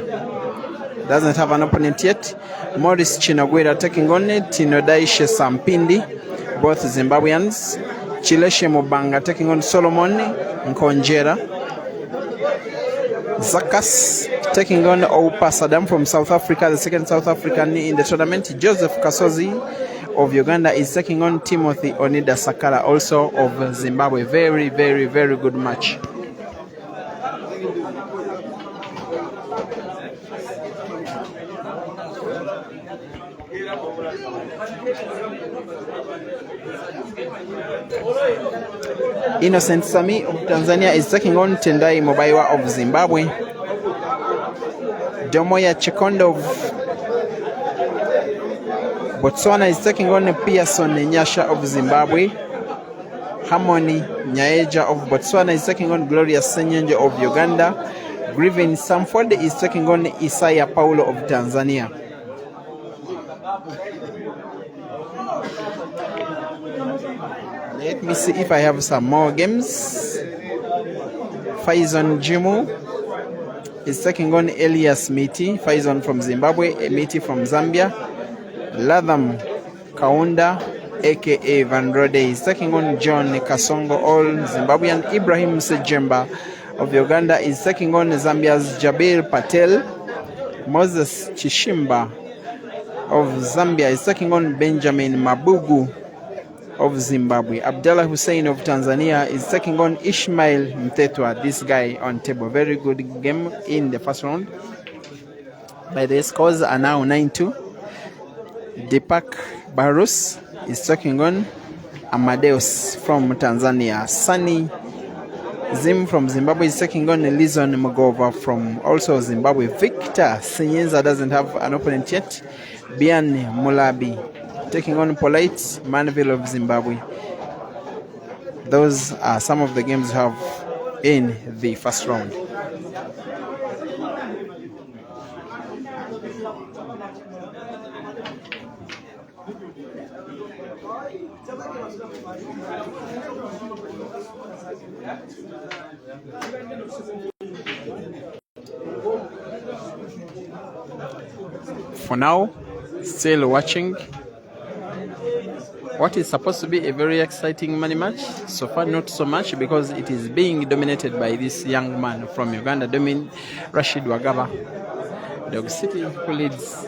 doesn't have an opponent yet. Morris Chinagwera taking on Tinodaishe Sampindi, both Zimbabweans. Chileshe Mubanga taking on Solomon Nkonjera. Zakas taking on Oupa Saddam from South Africa, the second South African in the tournament. Joseph Kasozi of Uganda is taking on Timothy Onida Sakala, also of Zimbabwe. Very, very, very good match. Innocent Sami of Tanzania is taking on Tendai Mobaiwa of Zimbabwe. Domoya Chikondo of Botswana is taking on Pearson Nyasha of Zimbabwe. Harmony Nyaeja of Botswana is taking on Glorious Senyenje of Uganda. Grievin Samford is taking on Isaiah Paulo of Tanzania. Let me see if I have some more games. Faison Jimu is taking on Elias Miti. Faison from Zimbabwe, Miti from Zambia. Latham Kaunda, aka Van Rode, is taking on John Kasongo, all Zimbabwean. Ibrahim Sejemba of Uganda is taking on Zambia's Jabir Patel. Moses Chishimba of Zambia is taking on Benjamin Mabugu of Zimbabwe. Abdallah Hussein of Tanzania is taking on ISHMAEL Mtetwa, this guy on table. Very good game in the first round. By the scores are now 9-2. Deepak Barus is taking on Amadeus from Tanzania. Sunny Zim from Zimbabwe is taking on Lizon Mugova from also Zimbabwe. Victor Sinyenza doesn't have an opponent yet. Bian Mulabi taking on Polite Manville of Zimbabwe. Those are some of the games we have in the first round. For now, still watching what is supposed to be a very exciting money match. So far, not so much, because it is being dominated by this young man from Uganda, Rashid Wagaba, Dog City, who leads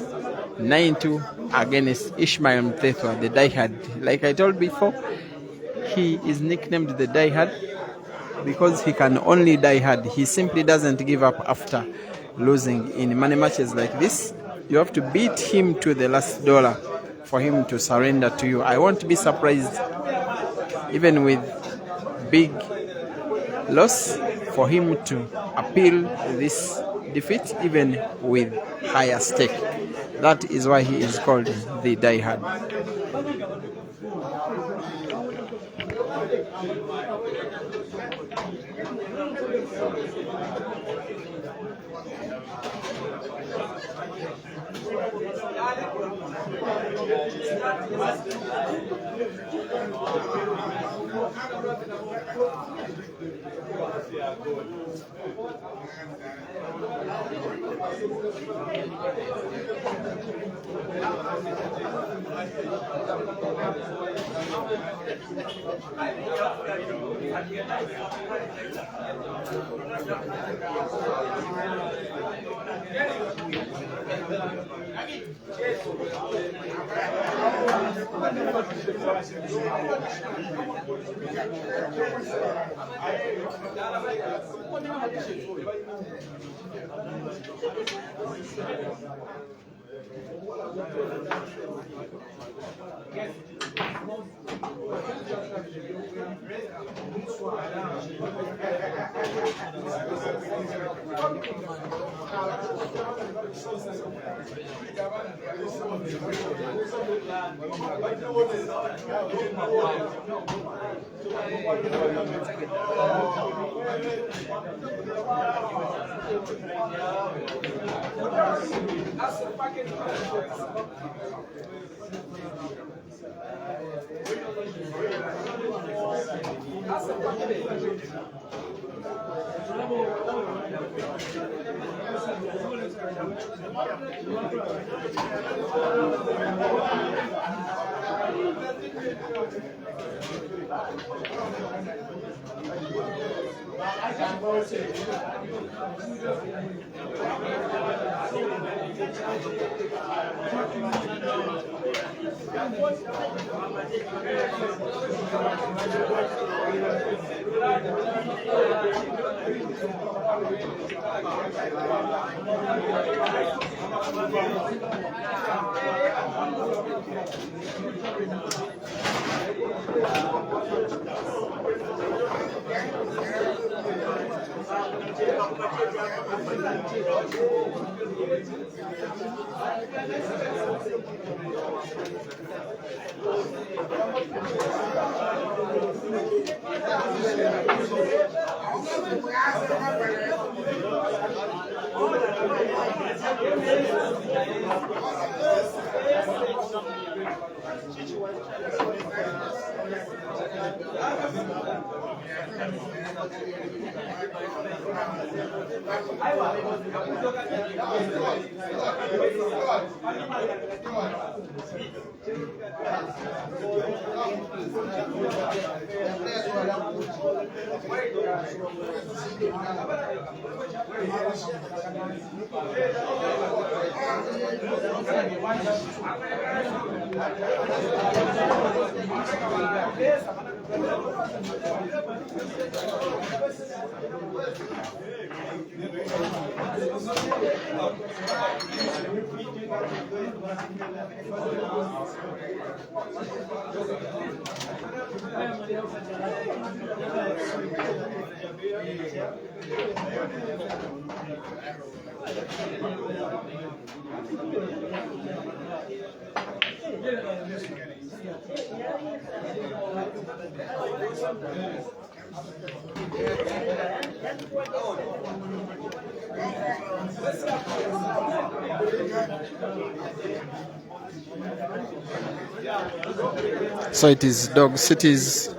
9-2 against ISHMAEL Mtetwa, the diehard. Like I told before, he is nicknamed the diehard because he can only die hard. He simply doesn't give up after losing. In money matches like this, you have to beat him to the last dollar for him to surrender to you. I won't be surprised, even with big loss, for him to appeal this defeat, even with higher stake. That is why he is called the diehard. So it is Dog City's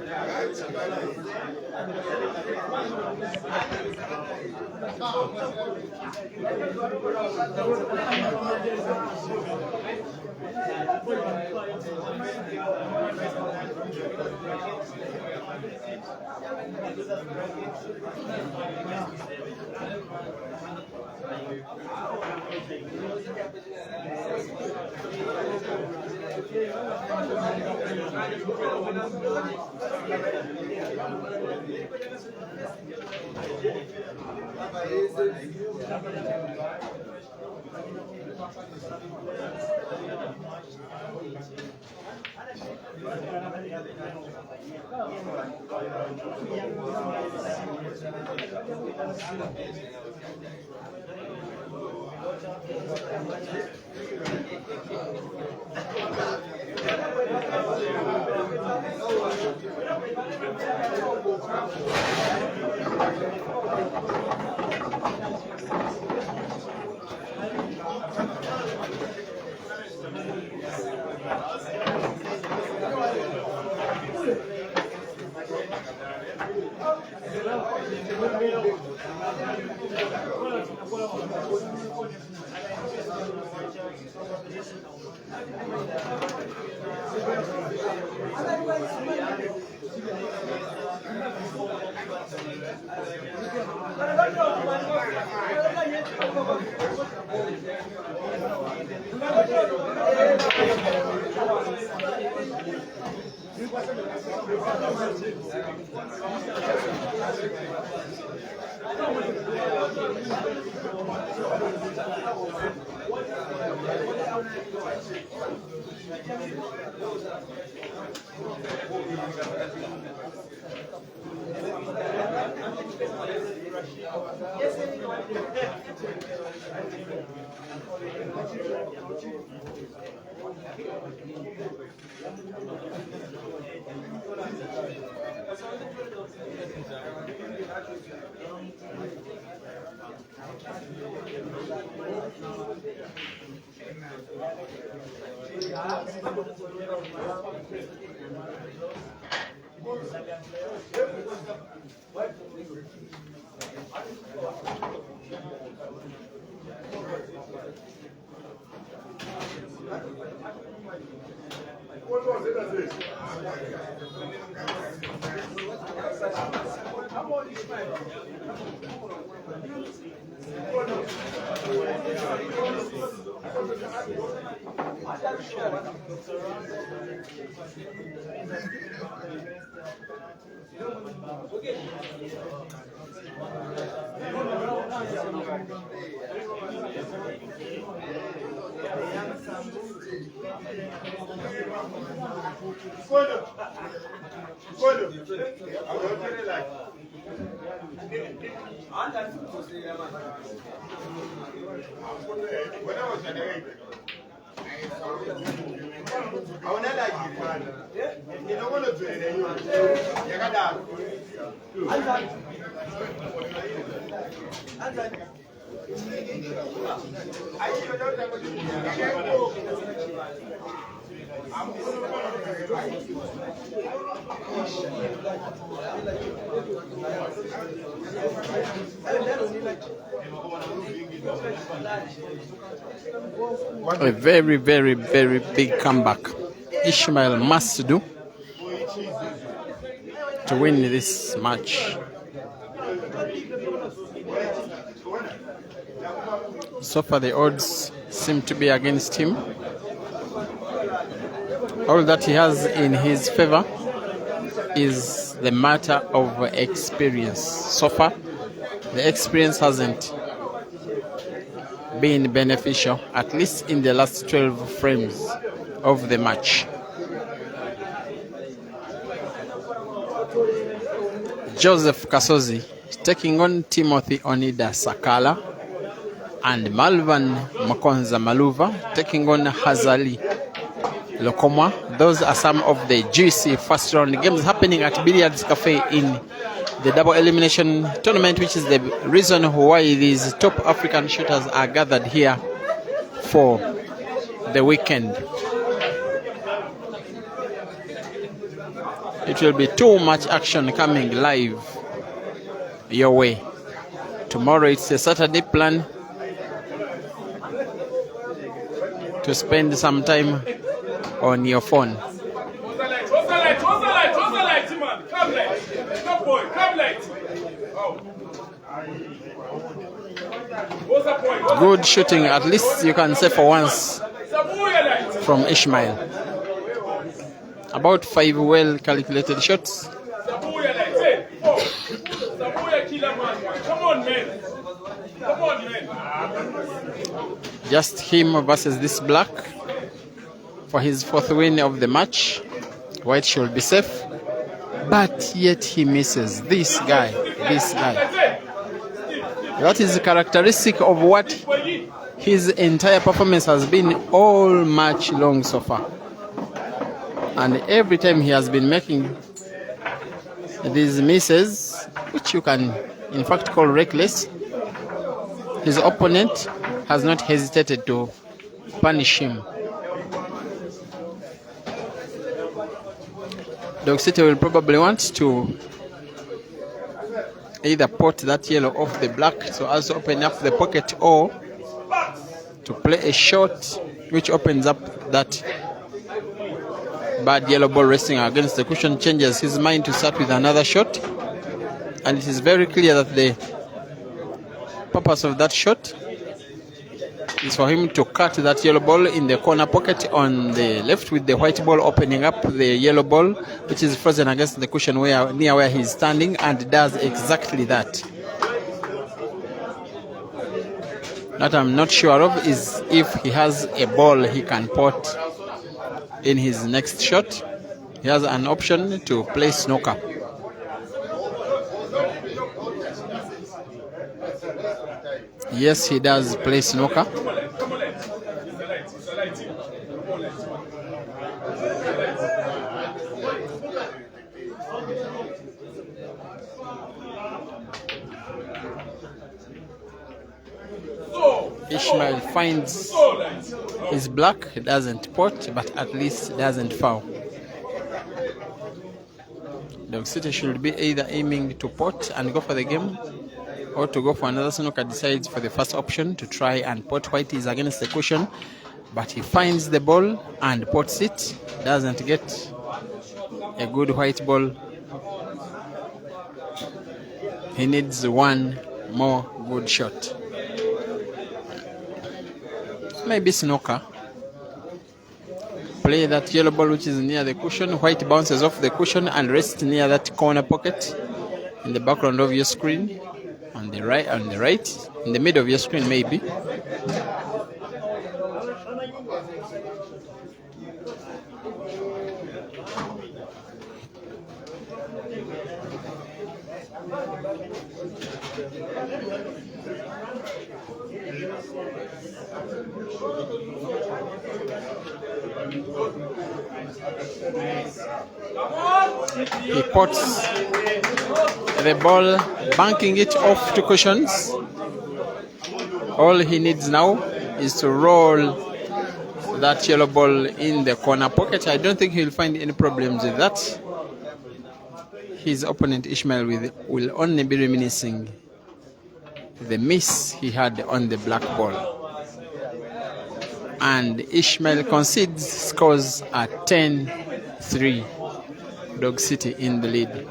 A very, very, very big comeback Ishmael must do to win this match. So far the odds seem to be against him. All that he has in his favor is the matter of experience. So far the experience hasn't been beneficial, at least in the last 12 frames of the match. Joseph Kasozi taking on Timothy Onida Sakala, and Malvan Makonza Maluva taking on Hazali Lokomwa. Those are some of the juicy first round games happening at Billiards Cafe in the double elimination tournament, which is the reason why these top African shooters are gathered here for the weekend. It will be too much action coming live your way. Tomorrow it's a Saturday plan to spend some time on your phone. Good shooting, at least you can say for once, from Ishmael. About 5 well calculated shots. Just him versus this black for his 4th win of the match. White should be safe, but yet he misses. This guy. That is characteristic of what his entire performance has been all match long so far. And every time he has been making these misses, which you can in fact call reckless, his opponent has not hesitated to punish him. Dog City will probably want to either pot that yellow off the black so as to open up the pocket, or to play a shot which opens up that bad yellow ball resting against the cushion, changes his mind to start with another shot. And it is very clear that the purpose of that shot is for him to cut that yellow ball in the corner pocket on the left, with the white ball opening up the yellow ball, which is frozen against the cushion near where he is standing, and does exactly that. What I'm not sure of is if he has a ball he can pot in his next shot. He has an option to play snooker. Yes, he does play snooker. Ishmael finds his black, he doesn't pot, but at least doesn't foul. Dog City should be either aiming to pot and go for the game, or to go for another snooker. Decides for the first option to try and pot. White is against the cushion, but he finds the ball and pots it. Doesn't get a good white ball. He needs one more good shot. Maybe snooker. Play that yellow ball which is near the cushion. White bounces off the cushion and rests near that corner pocket in the background of your screen. On the right, in the middle of your screen maybe. He puts the ball, banking it off to cushions. All he needs now is to roll that yellow ball in the corner pocket. I don't think he'll find any problems with that. His opponent Ishmael will only be reminiscing the miss he had on the black ball. And Ishmael concedes, scores at 10-3. Dog City in the lead.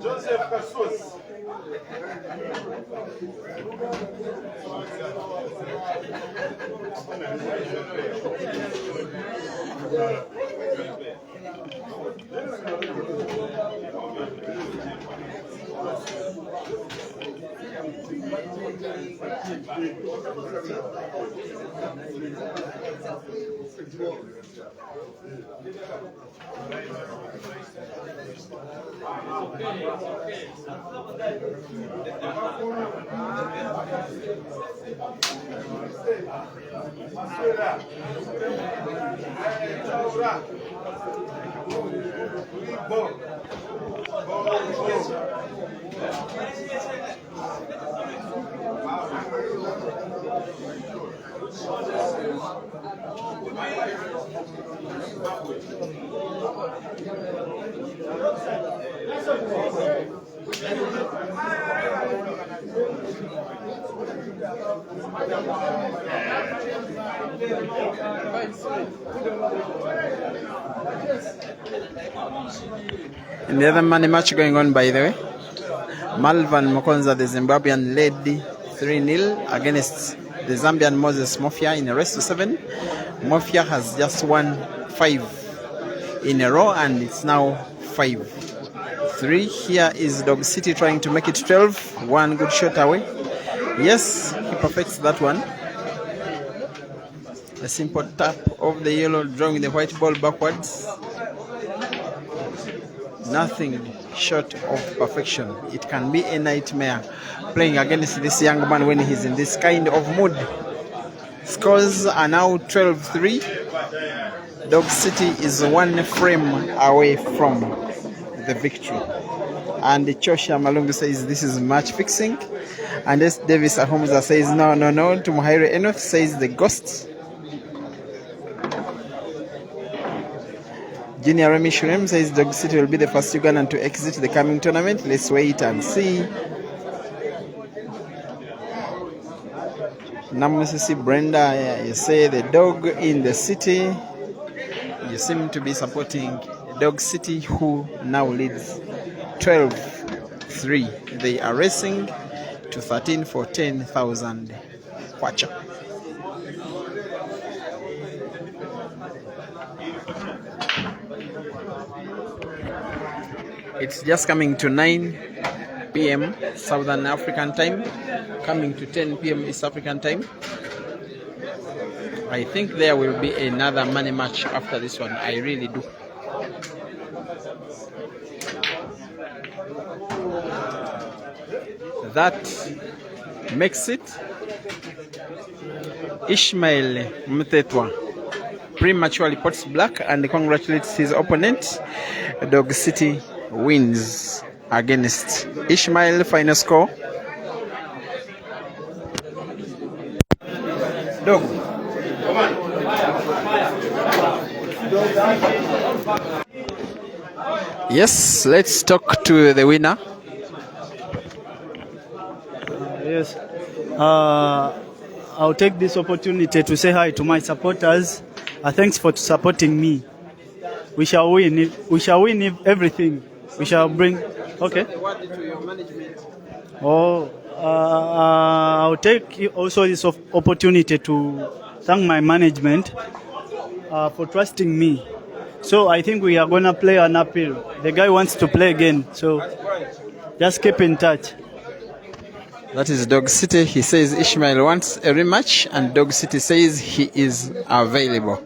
Joseph Kasos. In the other money match going on, by the way, Malvan Mokonza, the Zimbabwean, led 3-0 against the Zambian Moses Mofia in a race to 7. Mofia has just won 5 in a row and it's now 5-3. Here is Dog City trying to make it 12. One good shot away. Yes, he perfects that one. A simple tap of the yellow, drawing the white ball backwards. Nothing short of perfection. It can be a nightmare playing against this young man when he's in this kind of mood. Scores are now 12-3. Dog City is 1 frame away from the victory. And Chosha Malungu says this is match fixing. And S. Davis Ahumza says no. Tumuhaire Enoth says the ghost. Junior Remy Shurem says Dog City will be the first Ugandan to exit the coming tournament. Let's wait and see. Namusisi Brenda, you say the dog in the city. You seem to be supporting Dog City, who now leads 12-3. They are racing to 13 for 10,000 kwacha. It's just coming to 9 p.m. Southern African time, coming to 10 p.m. East African time. I think there will be another money match after this one. I really do. That makes it ISHMAEL Mtetwa prematurely puts black and congratulates his opponent. Dog City wins against ISHMAEL. Final score. Dog. Yes, let's talk to the winner. Yes. I'll take this opportunity to say hi to my supporters. Thanks for supporting me. We shall win. We shall win everything. We shall bring. Okay. I'll take also this opportunity to thank my management for trusting me. So I think we are gonna play an appeal. The guy wants to play again. So just keep in touch. That is Dog City. He says ISHMAEL wants a rematch, and Dog City says he is available.